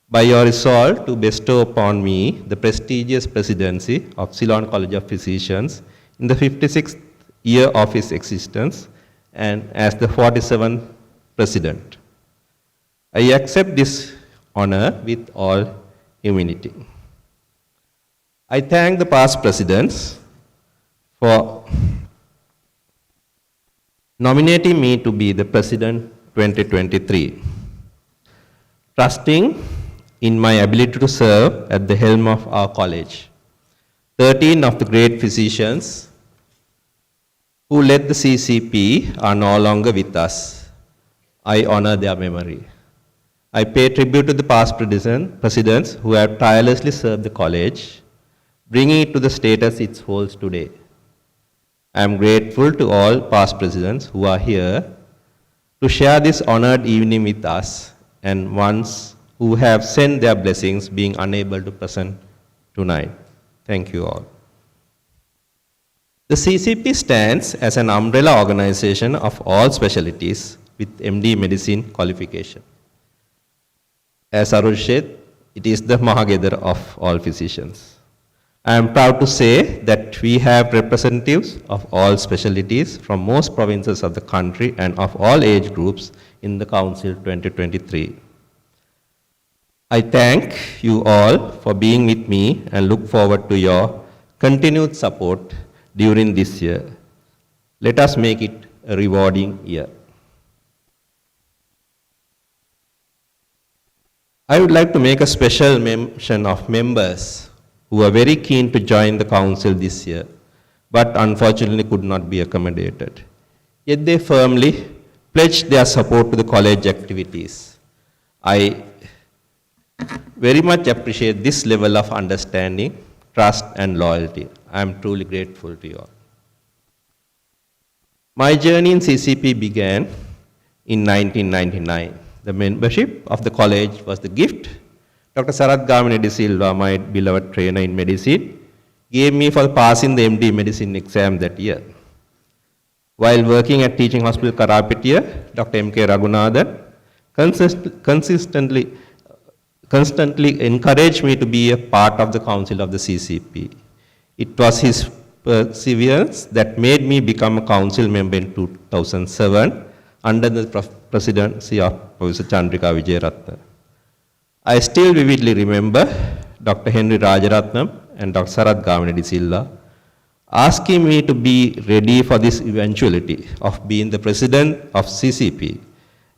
by your resolve to bestow upon me the prestigious presidency of Ceylon College of Physicians in the 56th year of its existence and as the 47th president. I accept this honor with all humility. I thank the past presidents for nominating me to be the president 2023, trusting in my ability to serve at the helm of our college. 13 of the great physicians who led the CCP are no longer with us. I honor their memory. I pay tribute to the past presidents who have tirelessly served the college, bringing it to the status it holds today. I am grateful to all past presidents who are here to share this honored evening with us and ones who have sent their blessings being unable to present tonight. Thank you all. The CCP stands as an umbrella organization of all specialties with MD medicine qualification. As Arul said, it is the Mahagedar of all physicians. I am proud to say that we have representatives of all specialties from most provinces of the country and of all age groups in the Council 2023. I thank you all for being with me and look forward to your continued support during this year. Let us make it a rewarding year. I would like to make a special mention of members who are very keen to join the council this year, but unfortunately could not be accommodated. Yet they firmly pledged their support to the college activities. I very much appreciate this level of understanding, trust, and loyalty. I am truly grateful to you all. My journey in CCP began in 1999. The membership of the college was the gift Dr. Sarath Gamini de Silva, my beloved trainer in medicine, gave me for passing the MD medicine exam that year. While working at Teaching Hospital Karapitiya, Dr. M.K. Raghunathan constantly encouraged me to be a part of the council of the CCP. It was his perseverance that made me become a council member in 2007 under the presidency of Professor Chandrika Vijayaratne. I still vividly remember Dr. Henry Rajaratnam and Dr. Sarath Gamini de Silva asking me to be ready for this eventuality of being the president of CCP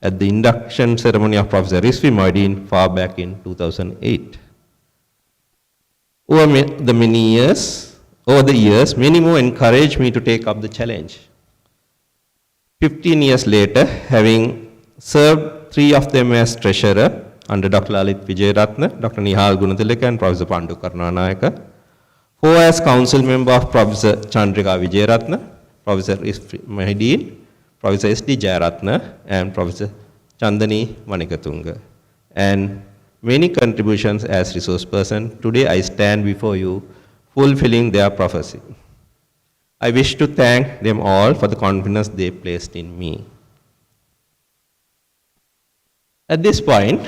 at the induction ceremony of Professor Rizvi Moideen far back in 2008. Over the years, many more encouraged me to take up the challenge. 15 years later, having served 3 of them as treasurer under Dr. Lalit Vijayaratne, Dr. Nihal Gunatilaka, and Professor Pandu Karnanayaka, 4 as council member of Professor Chandrika Vijayaratne, Professor Rizvi Moideen, Professor S.D. Jayaratne, and Professor Chandani Manikatunga, and many contributions as resource person. Today I stand before you fulfilling their prophecy. I wish to thank them all for the confidence they placed in me. At this point,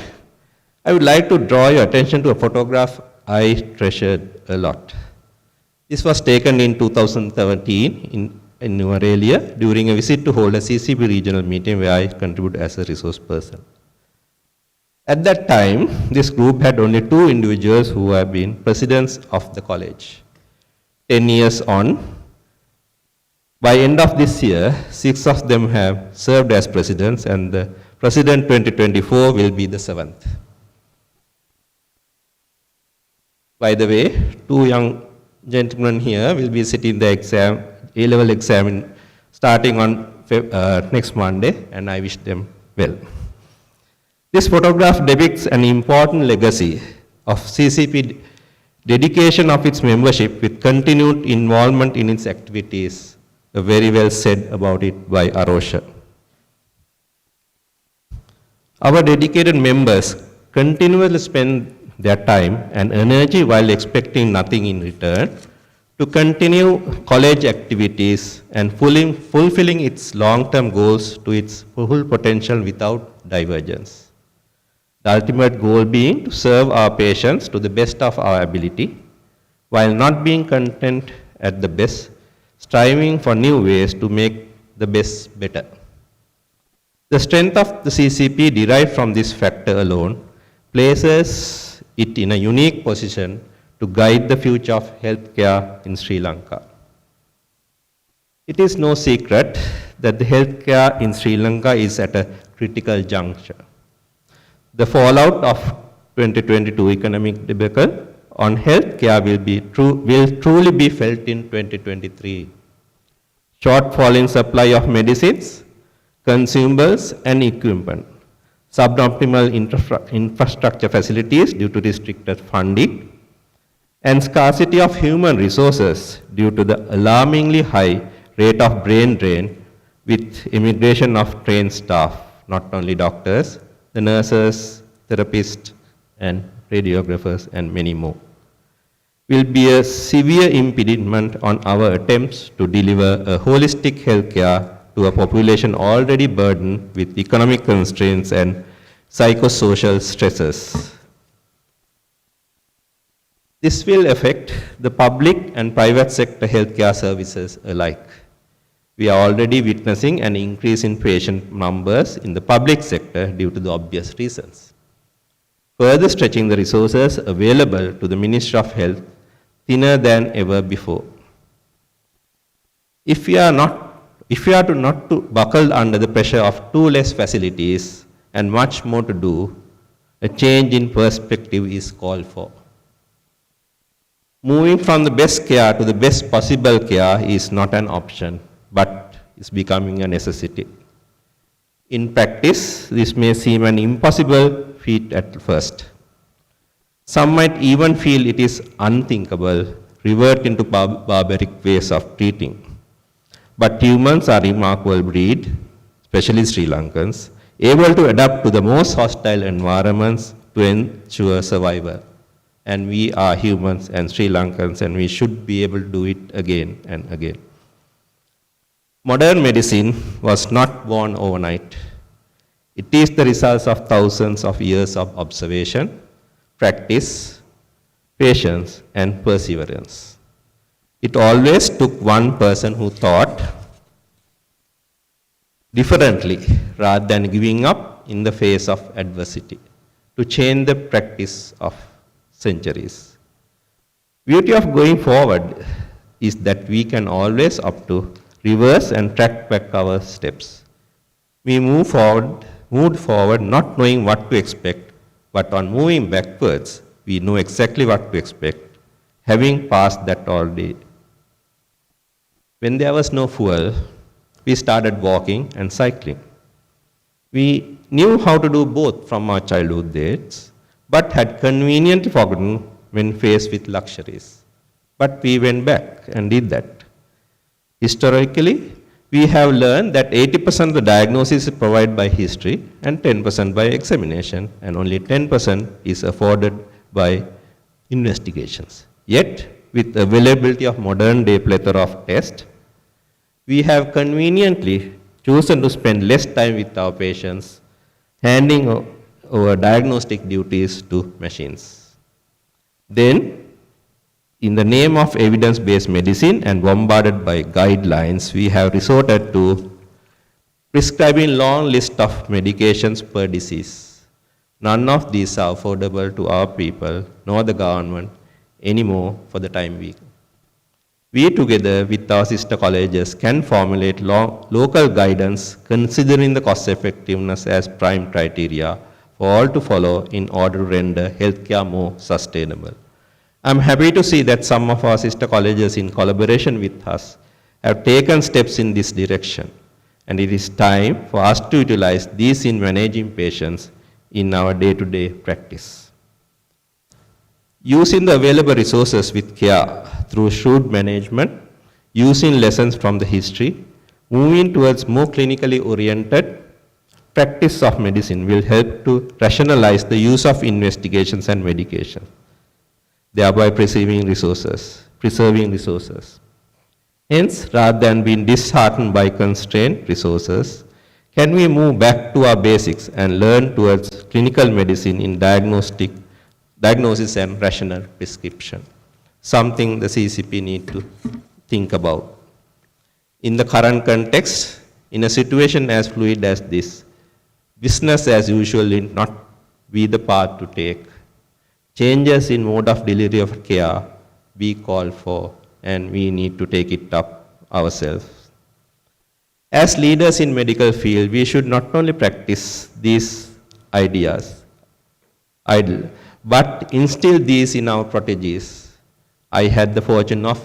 I would like to draw your attention to a photograph I treasured a lot. This was taken in 2017 in Nuwara during a visit to hold a CCP regional meeting where I contributed as a resource person. At that time, this group had only 2 individuals who have been presidents of the college. 10 years on, by end of this year, 6 of them have served as presidents and the President 2024 will be the 7th. By the way, two young gentlemen here will be sitting the exam, A-level exam, starting on next Monday, and I wish them well. This photograph depicts an important legacy of CCP dedication of its membership with continued involvement in its activities. Very well said about it by Arosha. Our dedicated members continually spend their time and energy while expecting nothing in return to continue college activities and fulfilling its long-term goals to its full potential without divergence. The ultimate goal being to serve our patients to the best of our ability, while not being content at the best, striving for new ways to make the best better. The strength of the CCP derived from this factor alone places it in a unique position to guide the future of healthcare in Sri Lanka. It is no secret that the healthcare in Sri Lanka is at a critical juncture. The fallout of 2022 economic debacle on healthcare will truly be felt in 2023. Shortfall in supply of medicines, consumables and equipment, suboptimal infrastructure facilities due to restricted funding, and scarcity of human resources due to the alarmingly high rate of brain drain with immigration of trained staff, not only doctors, the nurses, therapists, and radiographers, and many more, will be a severe impediment on our attempts to deliver a holistic healthcare to a population already burdened with economic constraints and psychosocial stresses. This will affect the public and private sector healthcare services alike. We are already witnessing an increase in patient numbers in the public sector due to the obvious reasons, further stretching the resources available to the Ministry of Health thinner than ever before. If we are not to buckle under the pressure of too less facilities and much more to do, a change in perspective is called for. Moving from the best care to the best possible care is not an option, but is becoming a necessity. In practice, this may seem an impossible feat at first. Some might even feel it is unthinkable, revert into barbaric ways of treating. But humans are a remarkable breed, especially Sri Lankans, able to adapt to the most hostile environments to ensure survival. And we are humans and Sri Lankans, and we should be able to do it again and again. Modern medicine was not born overnight. It is the result of thousands of years of observation, practice, patience, and perseverance. It always took one person who thought differently rather than giving up in the face of adversity to change the practice of centuries. Beauty of going forward is that we can always opt to reverse and track back our steps. We moved forward not knowing what to expect, but on moving backwards, we know exactly what to expect, having passed that already. When there was no fuel, we started walking and cycling. We knew how to do both from our childhood days, but had conveniently forgotten when faced with luxuries. But we went back and did that. Historically, we have learned that 80% of the diagnosis is provided by history and 10% by examination, and only 10% is afforded by investigations. Yet, with availability of modern day plethora of tests, we have conveniently chosen to spend less time with our patients, handing over diagnostic duties to machines. Then, in the name of evidence-based medicine and bombarded by guidelines, we have resorted to prescribing long list of medications per disease. None of these are affordable to our people, nor the government, anymore for the time being. We together with our sister colleges can formulate local guidance considering the cost effectiveness as prime criteria for all to follow in order to render healthcare more sustainable. I'm happy to see that some of our sister colleges in collaboration with us have taken steps in this direction, and it is time for us to utilize these in managing patients in our day-to-day practice. Using the available resources with care through shrewd management, using lessons from the history, moving towards more clinically oriented practice of medicine will help to rationalize the use of investigations and medication, thereby preserving resources. Hence, rather than being disheartened by constrained resources, can we move back to our basics and learn towards clinical medicine in diagnosis and rational prescription? Something the CCP need to think about. In the current context, in a situation as fluid as this, business as usual will not be the path to take. Changes in mode of delivery of care we call for, and we need to take it up ourselves. As leaders in medical field, we should not only practice these ideas, but instill these in our proteges. I had the fortune of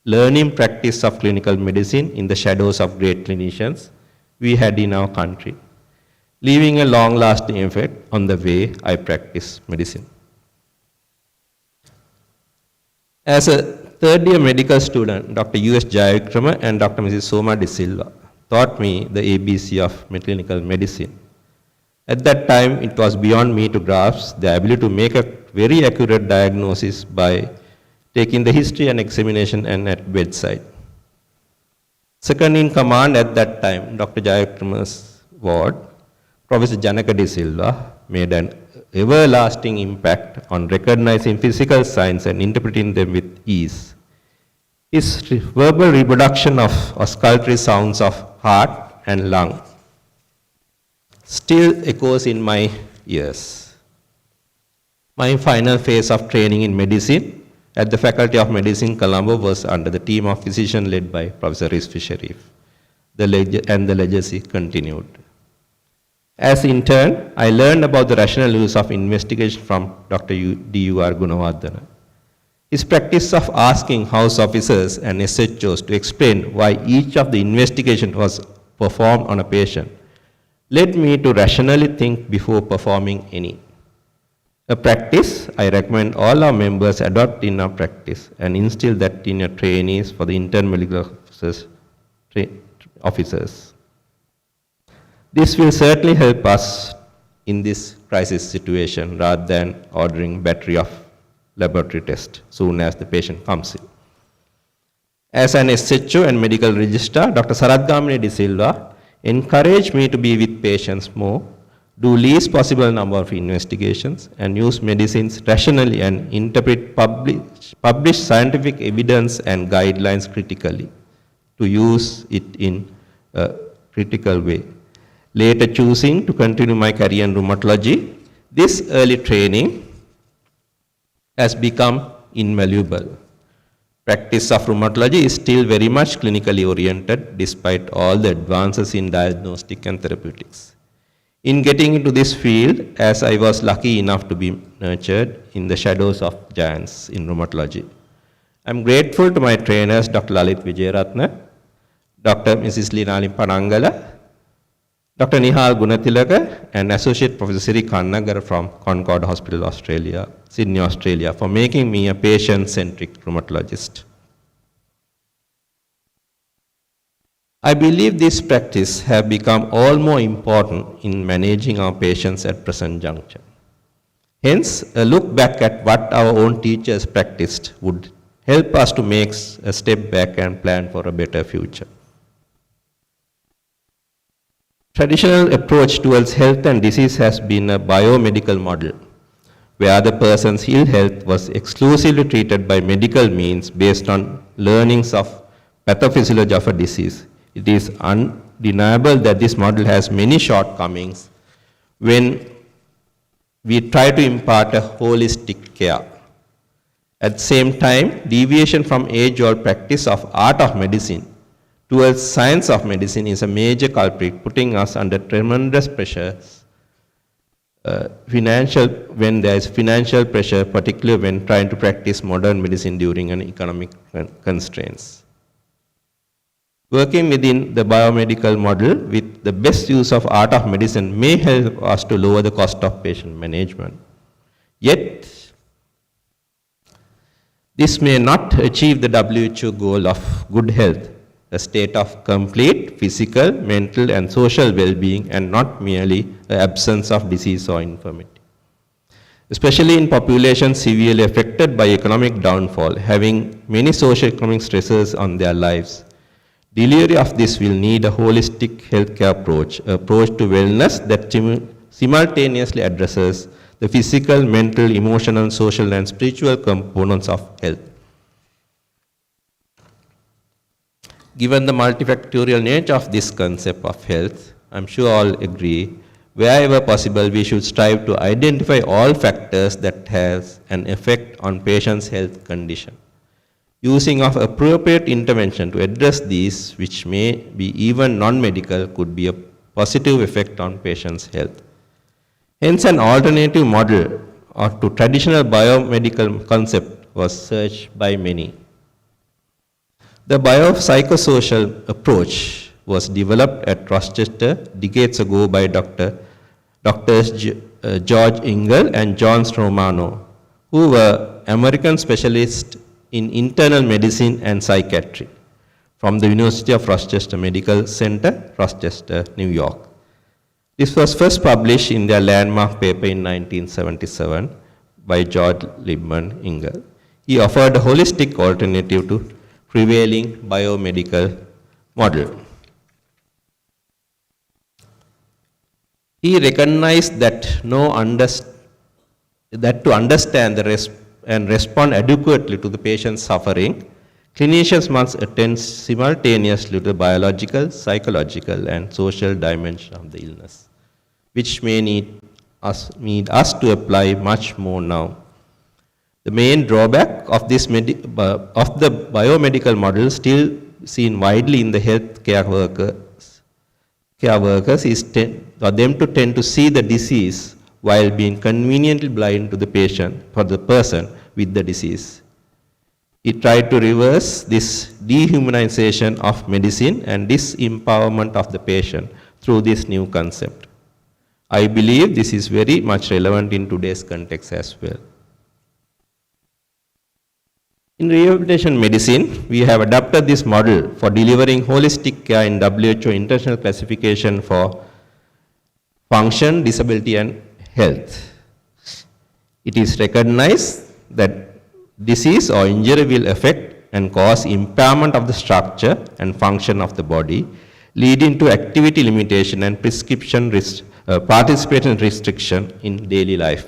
learning practice of clinical medicine in the shadows of great clinicians we had in our country, leaving a long-lasting effect on the way I practice medicine. As a third-year medical student, Dr. U.S. Jayavikrama and Dr. Mrs. Soma De Silva taught me the ABC of clinical medicine. At that time, it was beyond me to grasp the ability to make a very accurate diagnosis by taking the history and examination and at bedside. Second in command at that time, Dr. Jayavikrama's ward, Professor Janaka De Silva, made an everlasting impact on recognizing physical signs and interpreting them with ease. His verbal reproduction of auscultatory sounds of heart and lung still echoes in my ears. My final phase of training in medicine at the Faculty of Medicine, Colombo was under the team of physicians led by Professor Rizvi Sharif. And the legacy continued. As intern, I learned about the rational use of investigation from Dr. D.U.R. Gunawardana. His practice of asking house officers and SHOs to explain why each of the investigation was performed on a patient led me to rationally think before performing any. A practice I recommend all our members adopt in our practice and instill that in your trainees for the intern medical officers. This will certainly help us in this crisis situation rather than ordering battery of laboratory tests soon as the patient comes in. As an SHO and medical registrar, Dr. Saratgamini De Silva encouraged me to be with patients more, do least possible number of investigations, and use medicines rationally and interpret published scientific evidence and guidelines critically to use it in a critical way. Later choosing to continue my career in rheumatology, this early training has become invaluable. Practice of rheumatology is still very much clinically oriented despite all the advances in diagnostic and therapeutics. In getting into this field, as I was lucky enough to be nurtured in the shadows of giants in rheumatology, I'm grateful to my trainers, Dr. Lalit Vijayaratna, Dr. Mrs. Linali Panangala, Dr. Nihal Gunatilaka, and Associate Professor Siri Kannagar from Concord Hospital, Australia, Sydney, Australia, for making me a patient-centric rheumatologist. I believe this practice have become all more important in managing our patients at present juncture. Hence, a look back at what our own teachers practiced would help us to make a step back and plan for a better future. Traditional approach towards health and disease has been a biomedical model, where the person's ill health was exclusively treated by medical means based on learnings of pathophysiology of a disease. It is undeniable that this model has many shortcomings when we try to impart a holistic care. At the same time, deviation from age-old practice of art of medicine towards science of medicine is a major culprit, putting us under tremendous pressures, when there is financial pressure, particularly when trying to practice modern medicine during an economic constraints. Working within the biomedical model with the best use of art of medicine may help us to lower the cost of patient management. Yet, this may not achieve the WHO goal of good health, a state of complete physical, mental, and social well-being, and not merely the absence of disease or infirmity. Especially in populations severely affected by economic downfall, having many socio-economic stresses on their lives, delivery of this will need a holistic healthcare approach, an approach to wellness that simultaneously addresses the physical, mental, emotional, social, and spiritual components of health. Given the multifactorial nature of this concept of health, I'm sure all agree, wherever possible, we should strive to identify all factors that has an effect on patient's health condition. Using of appropriate intervention to address these, which may be even non-medical, could be a positive effect on patient's health. Hence, an alternative model to traditional biomedical concept was searched by many. The biopsychosocial approach was developed at Rochester decades ago by Drs. George Engel and John Romano, who were American specialists in internal medicine and psychiatry from the University of Rochester Medical Center, Rochester, New York. This was first published in their landmark paper in 1977 by George Liebman Engel. He offered a holistic alternative to prevailing biomedical model. He recognized that to understand and respond adequately to the patient's suffering, clinicians must attend simultaneously to the biological, psychological, and social dimension of the illness, which may need us to apply much more now. The main drawback of the biomedical model still seen widely in the healthcare workers is for them to tend to see the disease while being conveniently blind to the person with the disease. He tried to reverse this dehumanization of medicine and disempowerment of the patient through this new concept. I believe this is very much relevant in today's context as well. In rehabilitation medicine, we have adopted this model for delivering holistic care in WHO International Classification for Function, Disability, and Health. It is recognized that disease or injury will affect and cause impairment of the structure and function of the body, leading to activity limitation and participation restriction in daily life.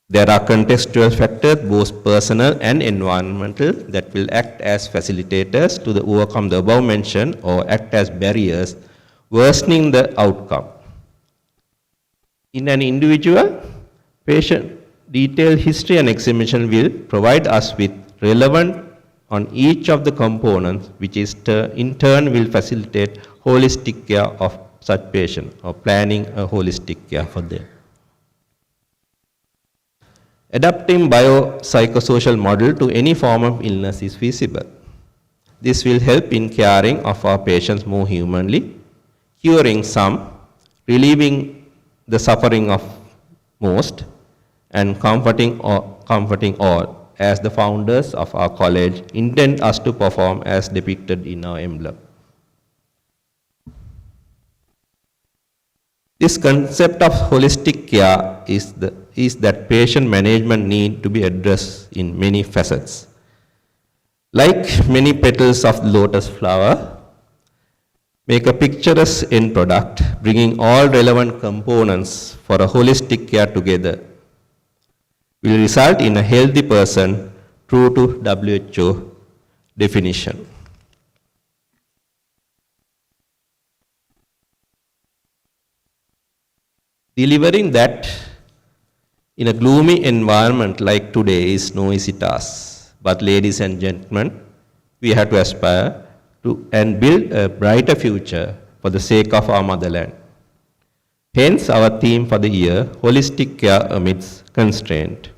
There are contextual factors, both personal and environmental, that will act as facilitators to overcome the above mentioned or act as barriers, worsening the outcome. In an individual, patient detailed history and examination will provide us with relevant on each of the components, which is in turn will facilitate holistic care of such patient or planning a holistic care for them. Adapting biopsychosocial model to any form of illness is feasible. This will help in caring of our patients more humanly, curing some, relieving the suffering of most, and comforting all, as the founders of our college intend us to perform as depicted in our emblem. This concept of holistic care is that patient management need to be addressed in many facets. Like many petals of the lotus flower, make a picturesque end product, bringing all relevant components for a holistic care together, will result in a healthy person true to WHO definition. Delivering that In a gloomy environment like today is no easy task. But ladies and gentlemen, we have to aspire to and build a brighter future for the sake of our motherland. Hence our theme for the year, holistic care amidst constraint.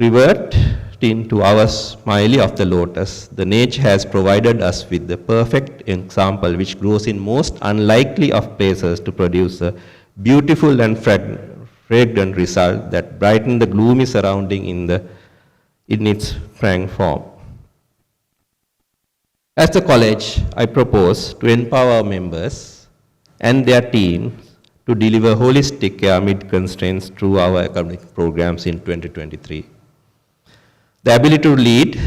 Revert into our smiley of the lotus, the nature has provided us with the perfect example which grows in most unlikely of places to produce a beautiful and fragrant result that brighten the gloomy surrounding in its frank form. As the college, I propose to empower our members and their teams to deliver holistic care amid constraints through our academic programs in 2023. The ability to lead,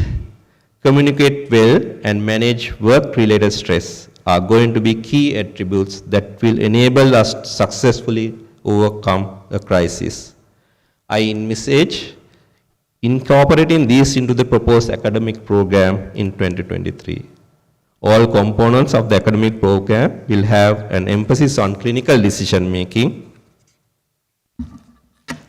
communicate well, and manage work-related stress are going to be key attributes that will enable us to successfully overcome a crisis. I envisage incorporating these into the proposed academic program in 2023. All components of the academic program will have an emphasis on clinical decision-making,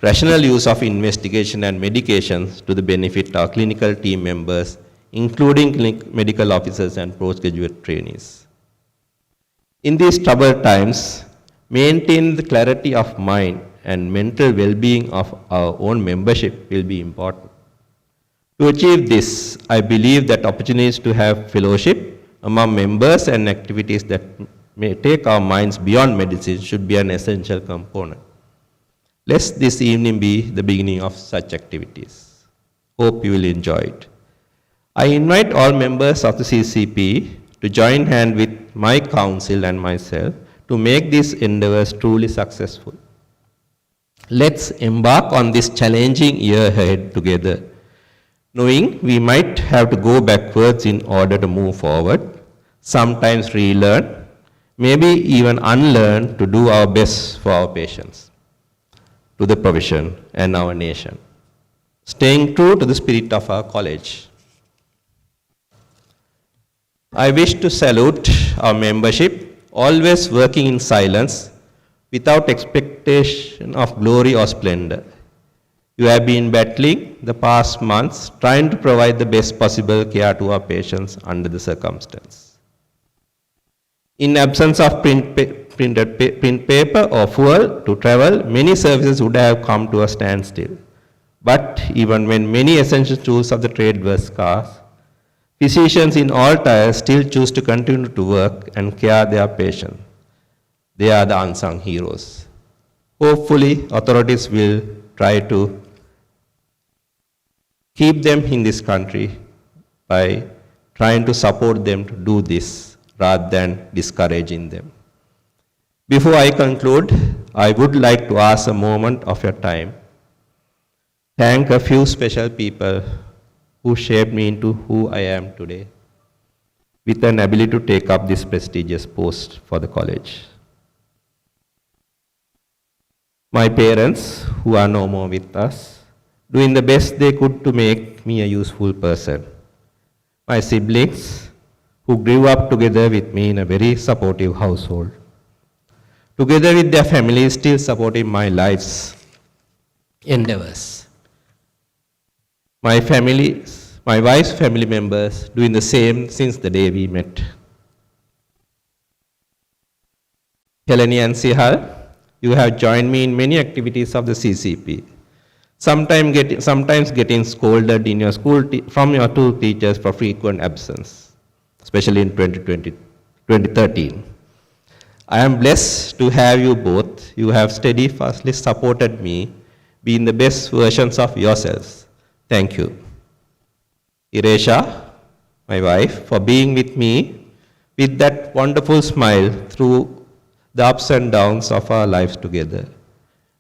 rational use of investigation and medications to the benefit of our clinical team members, including medical officers and postgraduate trainees. In these troubled times, maintain the clarity of mind and mental well-being of our own membership will be important. To achieve this, I believe that opportunities to have fellowship among members and activities that may take our minds beyond medicine should be an essential component. Let this evening be the beginning of such activities. Hope you will enjoy it. I invite all members of the CCP to join hand with my council and myself to make these endeavors truly successful. Let's embark on this challenging year ahead together, knowing we might have to go backwards in order to move forward, sometimes relearn, maybe even unlearn to do our best for our patients, to the profession and our nation, staying true to the spirit of our college. I wish to salute our membership, always working in silence, without expectation of glory or splendor. You have been battling the past months, trying to provide the best possible care to our patients under the circumstance. In absence of print paper or fuel to travel, many services would have come to a standstill. But even when many essential tools of the trade were scarce, physicians in all tiers still choose to continue to work and care their patients. They are the unsung heroes. Hopefully, authorities will try to keep them in this country by trying to support them to do this rather than discouraging them. Before I conclude, I would like to ask a moment of your time. Thank a few special people who shaped me into who I am today, with an ability to take up this prestigious post for the college. My parents, who are no more with us, doing the best they could to make me a useful person. My siblings, who grew up together with me in a very supportive household, together with their families still supporting my life's endeavors. My wife's family members doing the same since the day we met. Heleni and Sihal, you have joined me in many activities of the CCP. Sometimes getting scolded in your school from your two teachers for frequent absence, especially in 2013. I am blessed to have you both. You have steadfastly supported me, being the best versions of yourselves. Thank you. Iresha, my wife, for being with me with that wonderful smile through the ups and downs of our lives together.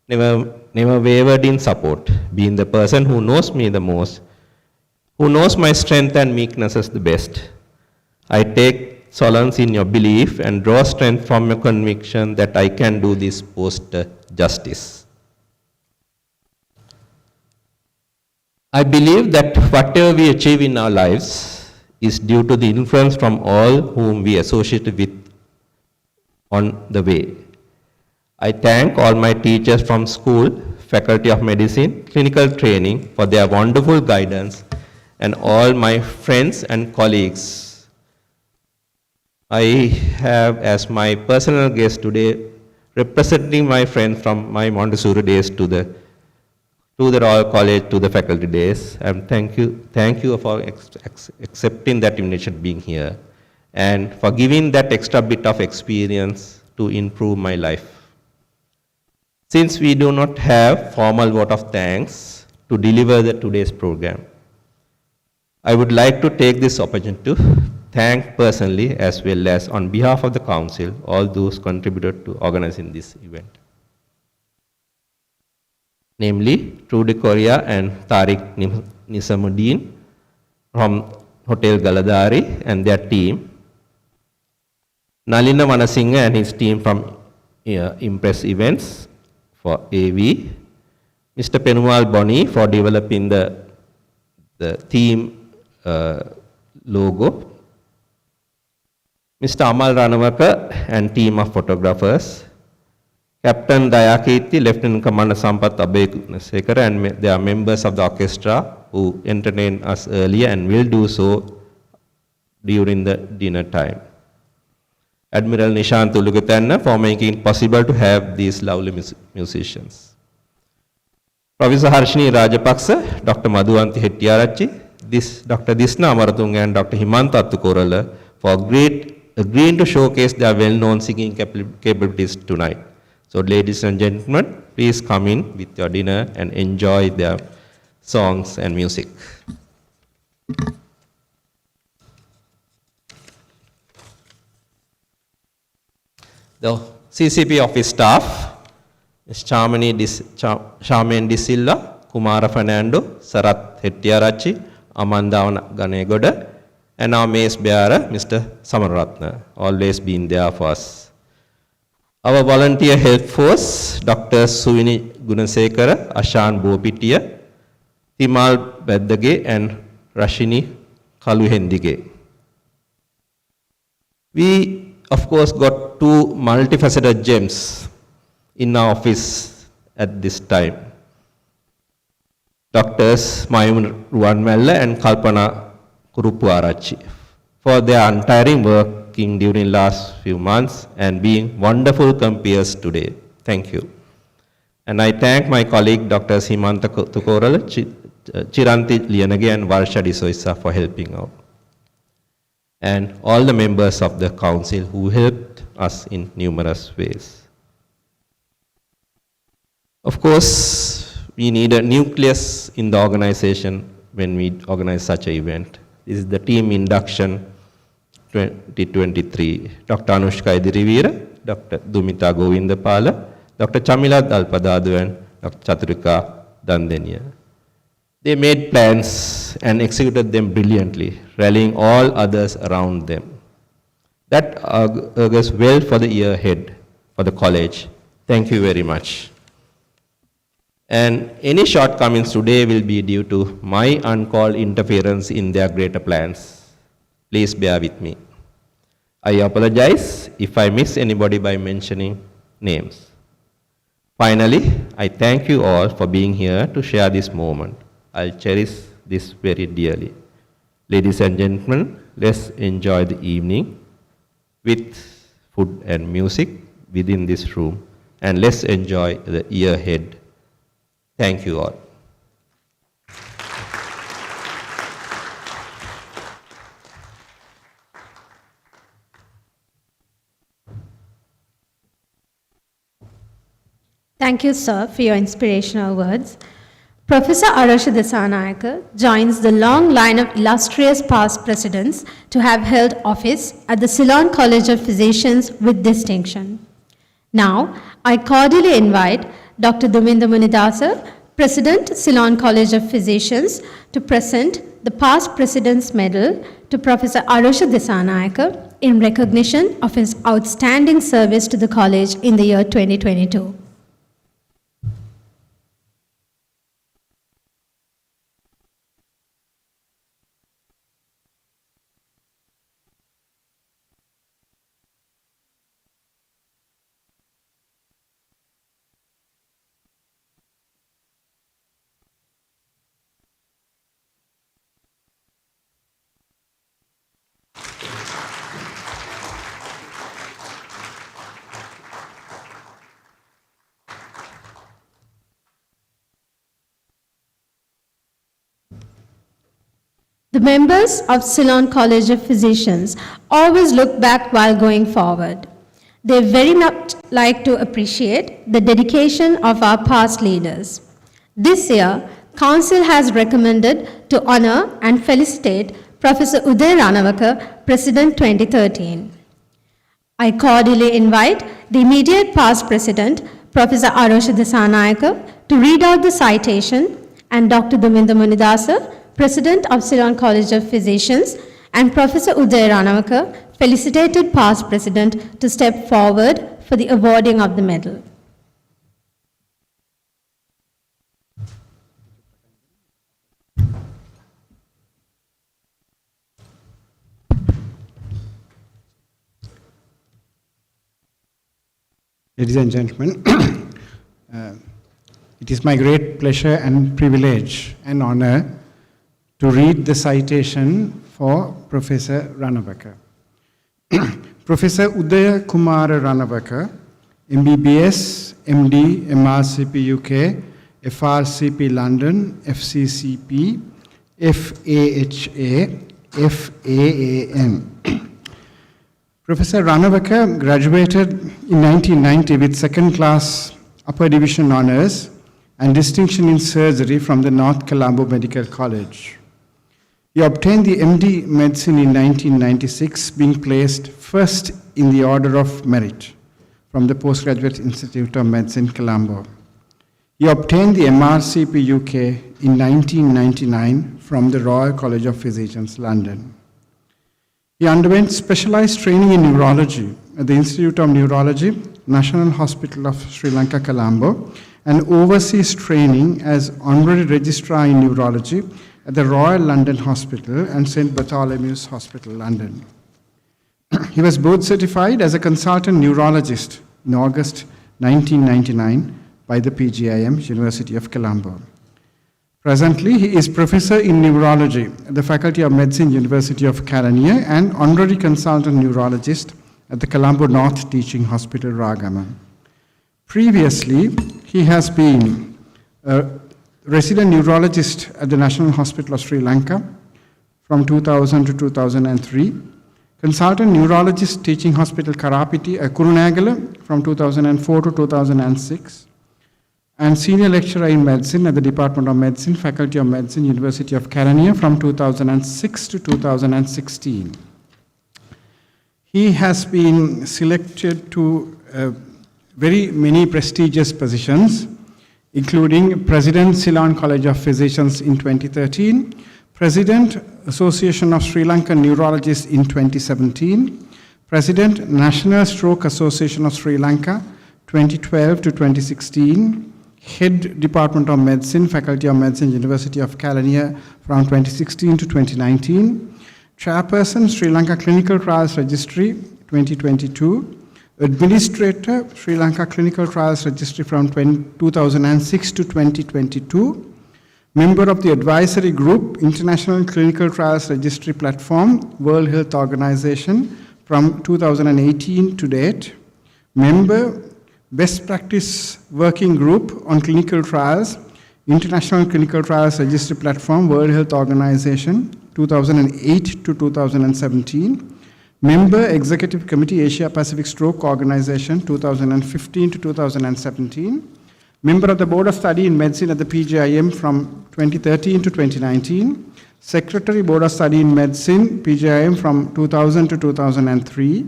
Never wavered in support, being the person who knows me the most, who knows my strength and weaknesses the best. I take solace in your belief and draw strength from your conviction that I can do this post justice. I believe that whatever we achieve in our lives is due to the influence from all whom we associate with on the way. I thank all my teachers from school, Faculty of Medicine, clinical training for their wonderful guidance, and all my friends and colleagues. I have as my personal guest today, representing my friends from my Montessori days to the Royal College, to the faculty days. And thank you for accepting that invitation, being here, and for giving that extra bit of experience to improve my life. Since we do not have formal vote of thanks to deliver today's program, I would like to take this opportunity to thank personally as well as on behalf of the Council all those contributed to organizing this event. Namely, Trudy Korea and Tariq Nisamuddin from Hotel Galadari and their team, Nalina Manasinghe and his team from Impress Events for AV, Mr. Penumal Boni for developing the theme logo, Mr. Amal Ranawaka and team of photographers, Captain Dayakirti, Lieutenant Commander Sampath Abeysekara, and they are members of the orchestra who entertained us earlier and will do so during the dinner time. Admiral Nishant Ulugutanna for making it possible to have these lovely musicians. Professor Harshini Rajapaksa, Dr. Madhuwanti Hettiarachchi, Dr. Disna Amaratunga and Dr. Himantha Attukorala for agreeing to showcase their well-known singing capabilities tonight. So ladies and gentlemen, please come in with your dinner and enjoy their songs and music. The CCP office staff is Charmaine De Silva, Kumara Fernando, Sarath Hettiarachchi, Amanda Ganegoda, and our mace bearer, Mr. Samaratna, always been there for us. Our volunteer health force, Dr. Suvini Gunasekara, Ashan Bopitiya, Timal Beddage, and Rashini Kaluhendige. We, of course, got two multifaceted gems in our office at this time. Doctors Mayun Ruwanmella and Kalpana Kurupuarachchi for their untiring working during last few months and being wonderful compeers today. Thank you. And I thank my colleague Dr. Himantha Attukorala, Chiranti Liyanage and Varsha Disoisa for helping out. And all the members of the council who helped us in numerous ways. Of course, we need a nucleus in the organization when we organize such an event. This is the team induction 2023. Dr. Anushka Idirivira, Dr. Dumita Govindapala, Dr. Chamila Dalpadadu, and Dr. Chaturika Dandenia. They made plans and executed them brilliantly, rallying all others around them. That augurs well for the year ahead for the college. Thank you very much. And any shortcomings today will be due to my uncalled interference in their greater plans. Please bear with me. I apologize if I miss anybody by mentioning names. Finally, I thank you all for being here to share this moment. I'll cherish this very dearly. Ladies and gentlemen, let's enjoy the evening with food and music within this room, and let's enjoy the year ahead. Thank you all. Thank you, sir, for your inspirational words. Professor Arasha Desanayake joins the long line of illustrious past presidents to have held office at the Ceylon College of Physicians with distinction. Now, I cordially invite Dr. Dominda Munidasa, President, Ceylon College of Physicians, to present the Past President's Medal to Professor Arasha Desanayake in recognition of his outstanding service to the college in the year 2022. The members of Ceylon College of Physicians always look back while going forward. They very much like to appreciate the dedication of our past leaders. This year, Council has recommended to honor and felicitate Professor Uday Ranawakar, President 2013. I cordially invite the immediate past President, Professor Arosha Disanayake, to read out the citation, and Dr. Dominda Munidasa, President of Ceylon College of Physicians, and Professor Uday Ranawakar, felicitated past President, to step forward for the awarding of the medal. Ladies and gentlemen, it is my great pleasure and privilege and honor to read the citation for Professor Ranawakar. Professor Udaya Kumara Ranawakar, MBBS, MD, MRCP UK, FRCP London, FCCP, FAHA, FAAM. Professor Ranawakar graduated in 1990 with second-class upper division honors and distinction in surgery from the North Colombo Medical College. He obtained the MD Medicine in 1996, being placed first in the order of merit from the Postgraduate Institute of Medicine, Colombo. He obtained the MRCP UK in 1999 from the Royal College of Physicians, London. He underwent specialized training in neurology at the Institute of Neurology, National Hospital of Sri Lanka, Colombo, and overseas training as Honorary Registrar in Neurology at the Royal London Hospital and St. Bartholomew's Hospital, London. He was board certified as a consultant neurologist in August 1999 by the PGIM, University of Colombo. Presently, he is professor in neurology at the Faculty of Medicine, University of Carania, and honorary consultant neurologist at the Colombo North Teaching Hospital, Ragama. Previously, he has been a resident neurologist at the National Hospital of Sri Lanka from 2000 to 2003, consultant neurologist teaching hospital Karapiti, Kurunagala from 2004 to 2006, and senior lecturer in medicine at the Department of Medicine, Faculty of Medicine, University of Carania from 2006 to 2016. He has been selected to very many prestigious positions, including President, Ceylon College of Physicians in 2013, President, Association of Sri Lankan Neurologists in 2017, President, National Stroke Association of Sri Lanka 2012 to 2016, Head Department of Medicine, Faculty of Medicine, University of Carania from 2016 to 2019, Chairperson, Sri Lanka Clinical Trials Registry 2022, Administrator, Sri Lanka Clinical Trials Registry from 2006 to 2022, Member of the Advisory Group, International Clinical Trials Registry Platform, World Health Organization from 2018 to date, Member, Best Practice Working Group on Clinical Trials, International Clinical Trials Registry Platform, World Health Organization, 2008 to 2017. Member, Executive Committee, Asia Pacific Stroke Organization, 2015 to 2017. Member of the Board of Study in Medicine at the PGIM from 2013 to 2019. Secretary, Board of Study in Medicine, PGIM from 2000 to 2003.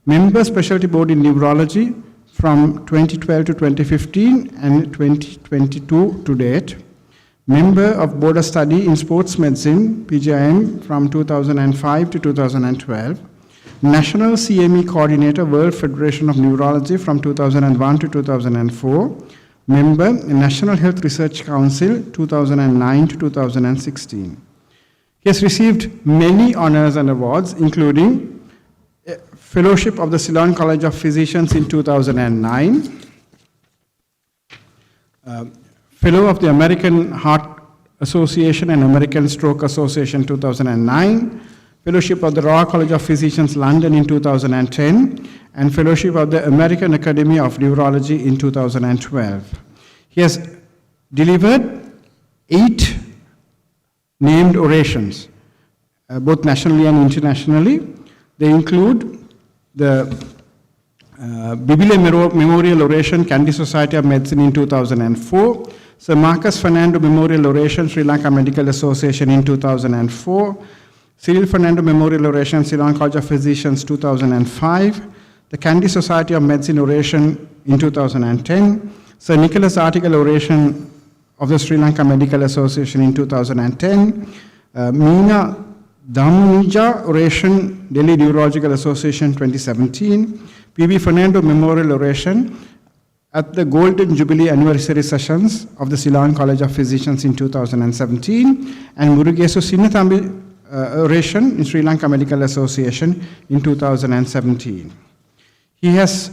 Member, Specialty Board in Neurology, from 2012 to 2015 and 2022 to date. Member of Board of Study in Sports Medicine, PGIM, from 2005 to 2012. National CME Coordinator, World Federation of Neurology, from 2001 to 2004. Member, National Health Research Council, 2009 to 2016. He has received many honors and awards, including Fellowship of the Ceylon College of Physicians in 2009, Fellow of the American Heart Association and American Stroke Association 2009, Fellowship of the Royal College of Physicians London in 2010, and Fellowship of the American Academy of Neurology in 2012. He has delivered 8 named orations, both nationally and internationally. They include the Bibile Memorial Oration, Candy Society of Medicine in 2004, Sir Marcus Fernando Memorial Oration, Sri Lanka Medical Association in 2004, Cyril Fernando Memorial Oration, Ceylon College of Physicians 2005, the Candy Society of Medicine Oration in 2010, Sir Nicholas Article Oration of the Sri Lanka Medical Association in 2010, Meena Dhammunija Oration, Delhi Neurological Association 2017, P.B. Fernando Memorial Oration at the Golden Jubilee Anniversary Sessions of the Ceylon College of Physicians in 2017, and Murugesu Sinnathambi Oration in Sri Lanka Medical Association in 2017. He has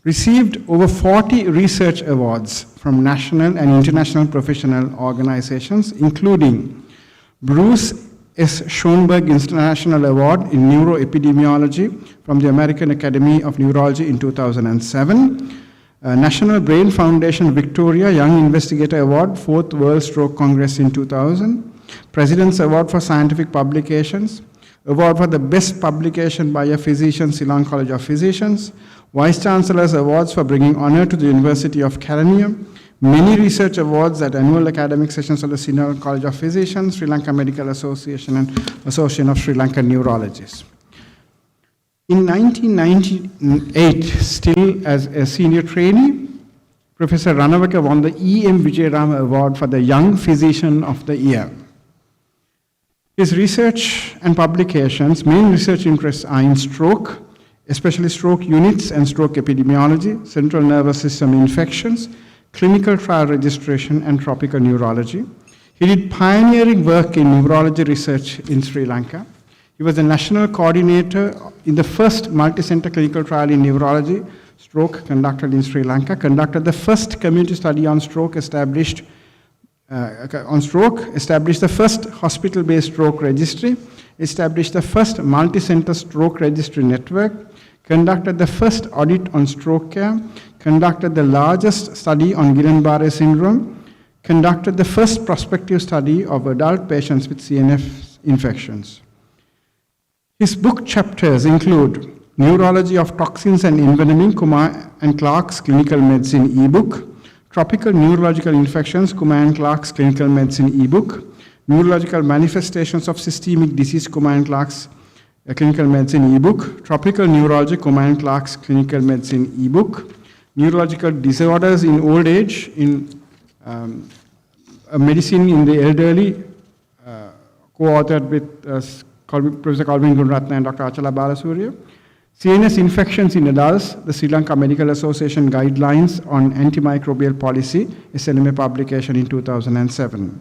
received over 40 research awards from national and international professional organizations, including Bruce S. Schoenberg International Award in Neuroepidemiology from the American Academy of Neurology in 2007, National Brain Foundation Victoria Young Investigator Award, 4th World Stroke Congress in 2000, President's Award for Scientific Publications, Award for the Best Publication by a Physician, Ceylon College of Physicians, Vice Chancellor's Awards for bringing honor to the University of Kelaniya, many research awards at annual academic sessions of the Ceylon College of Physicians, Sri Lanka Medical Association, and Association of Sri Lankan Neurologists. In 1998, still as a senior trainee, Professor Ranawaka won the E.M. Vijayarama Award for the Young Physician of the Year. His research and publications, main research interests are in stroke, especially stroke units and stroke epidemiology, central nervous system infections, clinical trial registration, and tropical neurology. He did pioneering work in neurology research in Sri Lanka. He was the national coordinator in the first multi-center clinical trial in neurology, stroke, conducted in Sri Lanka, conducted the first community study on stroke, established the first hospital-based stroke registry, established the first multi-center stroke registry network, conducted the first audit on stroke care, conducted the largest study on Guillain-Barré syndrome, conducted the first prospective study of adult patients with CNS infections. His book chapters include Neurology of Toxins and Envenoming, Kumar and Clark's Clinical Medicine ebook, Tropical Neurological Infections, Kumar and Clark's Clinical Medicine ebook, Neurological Manifestations of Systemic Disease, Kumar and Clark's Clinical Medicine ebook, Tropical Neurology, Kumar and Clark's Clinical Medicine ebook, Neurological Disorders in Old Age, in Medicine in the Elderly, co-authored with Professor Calvin Gunratna and Dr. Achala Balasurya. CNS Infections in Adults, the Sri Lanka Medical Association Guidelines on Antimicrobial Policy, a SLMA publication in 2007.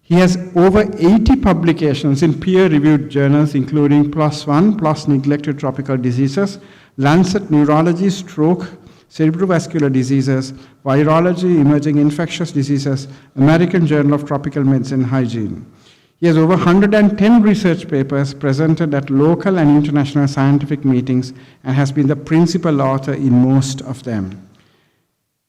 He has over 80 publications in peer-reviewed journals, including PLOS ONE, PLOS Neglected Tropical Diseases, Lancet Neurology, Stroke, Cerebrovascular Diseases, Virology, Emerging Infectious Diseases, American Journal of Tropical Medicine Hygiene. He has over 110 research papers presented at local and international scientific meetings and has been the principal author in most of them.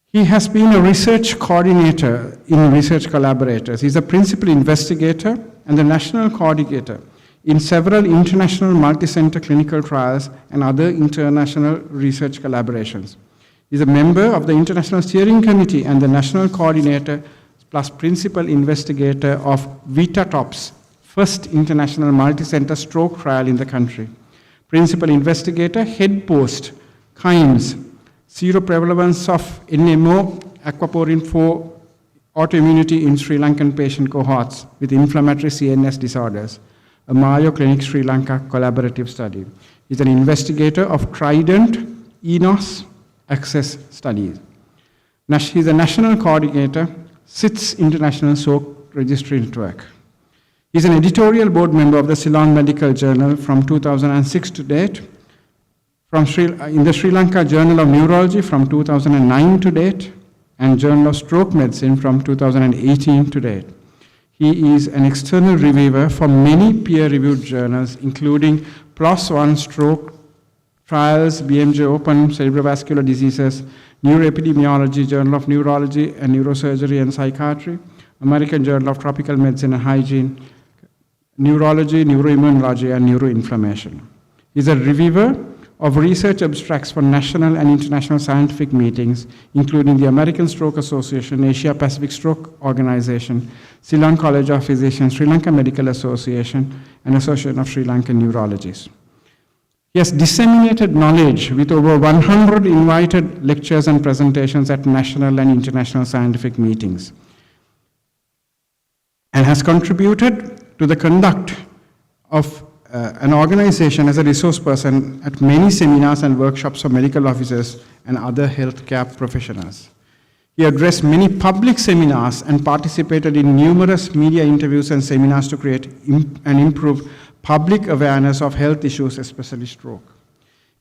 He has been a research coordinator in research collaborators. He's a principal investigator and the national coordinator in several international multi-center clinical trials and other international research collaborations. He's a member of the International Steering Committee and the national coordinator plus principal investigator of VitaTop's first international multi-center stroke trial in the country. Principal investigator, head post, KIMS, seroprevalence of NMO, aquaporin 4 autoimmunity in Sri Lankan patient cohorts with inflammatory CNS disorders, a Mayo Clinic Sri Lanka collaborative study. He's an investigator of Trident, ENOS, Access Studies. He's a national coordinator, SITS International Stroke Registry Network. He's an editorial board member of the Ceylon Medical Journal from 2006 to date, in the Sri Lanka Journal of Neurology from 2009 to date, and Journal of Stroke Medicine from 2018 to date. He is an external reviewer for many peer-reviewed journals, including PLOS ONE Stroke Trials, BMJ Open, Cerebrovascular Diseases, Neuroepidemiology, Journal of Neurology and Neurosurgery and Psychiatry, American Journal of Tropical Medicine and Hygiene, neurology, neuroimmunology, and neuroinflammation. He's a reviewer of research abstracts for national and international scientific meetings, including the American Stroke Association, Asia Pacific Stroke Organization, Ceylon College of Physicians, Sri Lanka Medical Association, and Association of Sri Lankan Neurologists. He has disseminated knowledge with over 100 invited lectures and presentations at national and international scientific meetings, and has contributed to the conduct of an organization as a resource person at many seminars and workshops for medical officers and other healthcare professionals. He addressed many public seminars and participated in numerous media interviews and seminars to create and improve public awareness of health issues, especially stroke.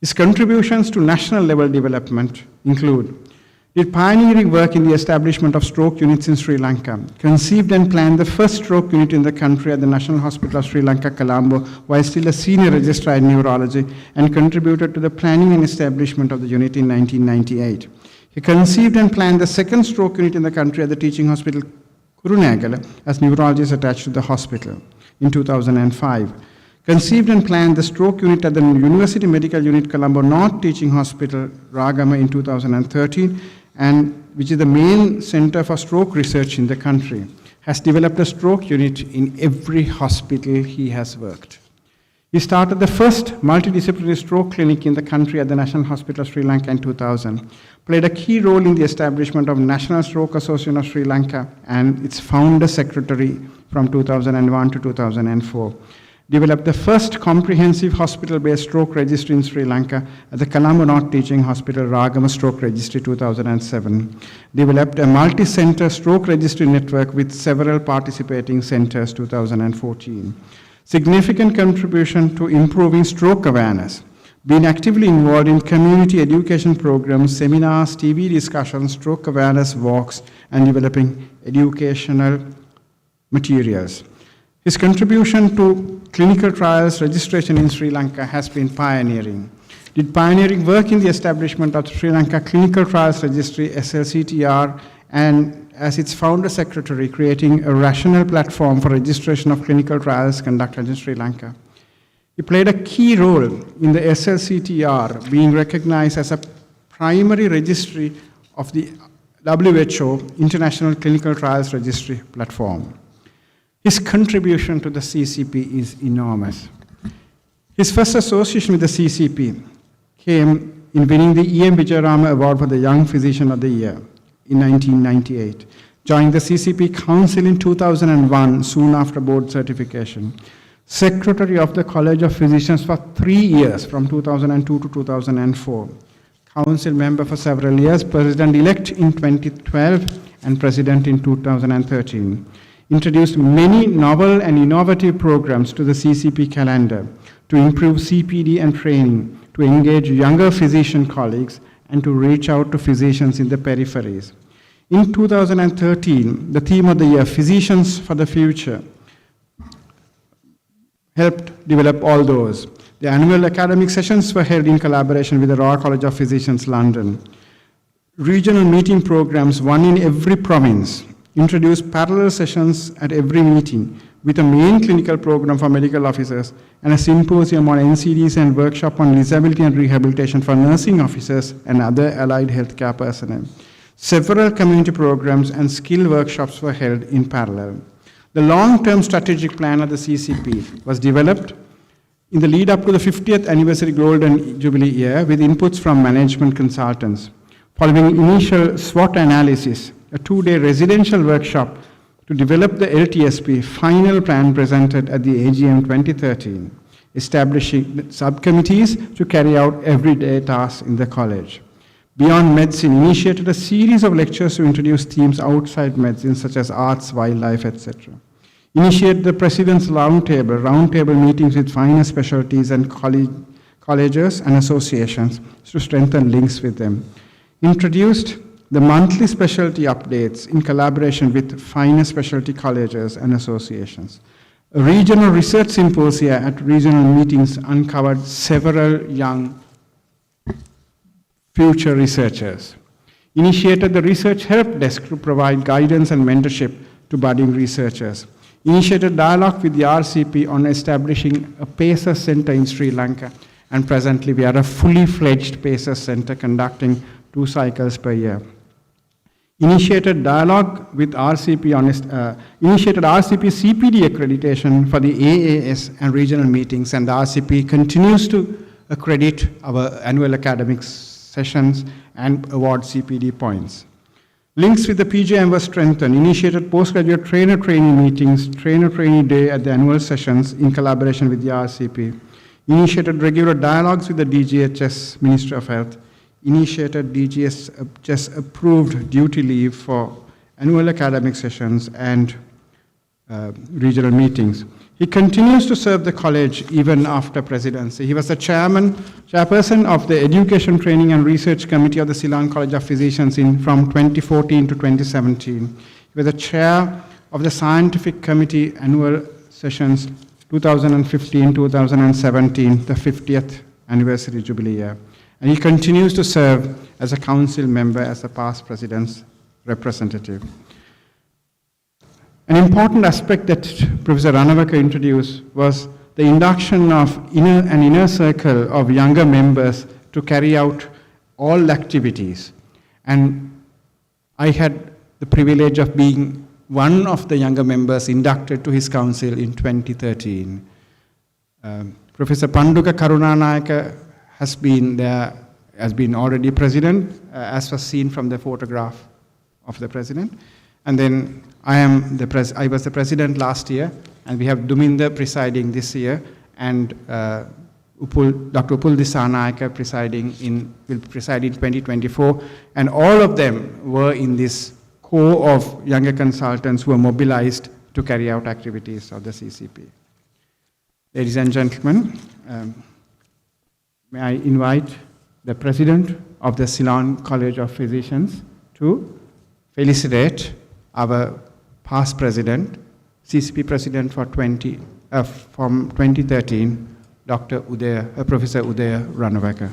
His contributions to national level development include: did pioneering work in the establishment of stroke units in Sri Lanka, conceived and planned the first stroke unit in the country at the National Hospital of Sri Lanka, Colombo, while still a senior registrar in neurology, and contributed to the planning and establishment of the unit in 1998. He conceived and planned the second stroke unit in the country at the teaching hospital Kurunegala as neurologist attached to the hospital in 2005. Conceived and planned the stroke unit at the University Medical Unit Colombo North Teaching Hospital, Ragama, in 2013, and which is the main center for stroke research in the country. Has developed a stroke unit in every hospital he has worked. He started the first multidisciplinary stroke clinic in the country at the National Hospital of Sri Lanka in 2000, played a key role in the establishment of National Stroke Association of Sri Lanka and its founder secretary from 2001 to 2004. Developed the first comprehensive hospital-based stroke registry in Sri Lanka at the Colombo North Teaching Hospital, Ragama Stroke Registry 2007. Developed a multi-center stroke registry network with several participating centers 2014. Significant contribution to improving stroke awareness. Been actively involved in community education programs, seminars, TV discussions, stroke awareness walks, and developing educational materials. His contribution to clinical trials registration in Sri Lanka has been pioneering. Did pioneering work in the establishment of the Sri Lanka Clinical Trials Registry, SLCTR, and as its founder secretary, creating a rational platform for registration of clinical trials conducted in Sri Lanka. He played a key role in the SLCTR being recognized as a primary registry of the WHO International Clinical Trials Registry platform. His contribution to the CCP is enormous. His first association with the CCP came in winning the E.M. Vijayarama Award for the Young Physician of the Year in 1998. Joined the CCP Council in 2001, soon after board certification. Secretary of the College of Physicians for 3 years, from 2002 to 2004. Council member for several years, President-elect in 2012, and President in 2013. Introduced many novel and innovative programs to the CCP calendar to improve CPD and training, to engage younger physician colleagues, and to reach out to physicians in the peripheries. In 2013, the theme of the year, Physicians for the Future, helped develop all those. The annual academic sessions were held in collaboration with the Royal College of Physicians, London. Regional meeting programs, one in every province, introduced parallel sessions at every meeting with a main clinical program for medical officers and a symposium on NCDs and workshop on disability and rehabilitation for nursing officers and other allied healthcare personnel. Several community programs and skill workshops were held in parallel. The long-term strategic plan of the CCP was developed in the lead up to the 50th anniversary Golden Jubilee year with inputs from management consultants. Following initial SWOT analysis, a 2-day residential workshop to develop the LTSP final plan presented at the AGM 2013, establishing subcommittees to carry out everyday tasks in the college. Beyond Medicine initiated a series of lectures to introduce themes outside medicine such as arts, wildlife, etc. Initiated the President's roundtable meetings with finer specialties and colleges and associations to strengthen links with them. Introduced the monthly specialty updates in collaboration with finer specialty colleges and associations. A regional research symposia at regional meetings uncovered several young future researchers. Initiated the research help desk to provide guidance and mentorship to budding researchers. initiated dialogue with the RCP on establishing a PACER center in Sri Lanka, and presently we are a fully fledged PACER center conducting 2 cycles per year. Initiated dialogue with RCP on initiated RCP CPD accreditation for the AAS and regional meetings, and the RCP continues to accredit our annual academic sessions and award CPD points. Links with the PGM were strengthened. Initiated postgraduate trainer-trainee meetings, trainer-trainee day at the annual sessions in collaboration with the RCP. Initiated regular dialogues with the DGHS, Ministry of Health. Initiated DGHS approved duty leave for annual academic sessions and regional meetings. He continues to serve the college even after presidency. He was the chairperson of the Education, Training and Research Committee of the Ceylon College of Physicians from 2014 to 2017. He was the chair of the Scientific Committee Annual Sessions 2015-2017, the 50th anniversary jubilee year. And he continues to serve as a council member as a past president's representative. An important aspect that Professor Ranawaka introduced was the induction of an inner circle of younger members to carry out all activities. And I had the privilege of being one of the younger members inducted to his council in 2013. Professor Panduka Karunanayaka has been already president, as was seen from the photograph of the president. And then I was the president last year, and we have Duminder presiding this year, and Dr. Upul Disanayaka will preside in 2024, and all of them were in this core of younger consultants who were mobilized to carry out activities of the CCP. Ladies and gentlemen, may I invite the president of the Ceylon College of Physicians to felicitate our past president, CCP president from 2013, Professor Udaya Ranawaka.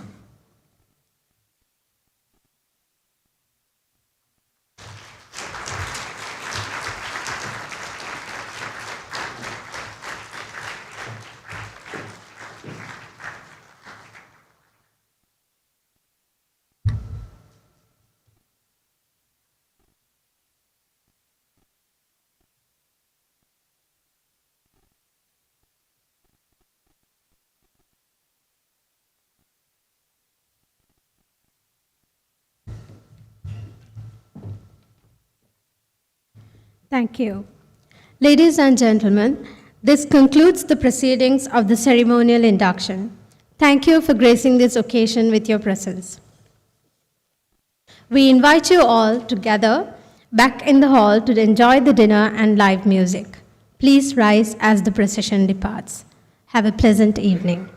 Thank you. Ladies and gentlemen, this concludes the proceedings of the ceremonial induction. Thank you for gracing this occasion with your presence. We invite you all to gather back in the hall to enjoy the dinner and live music. Please rise as the procession departs. Have a pleasant evening.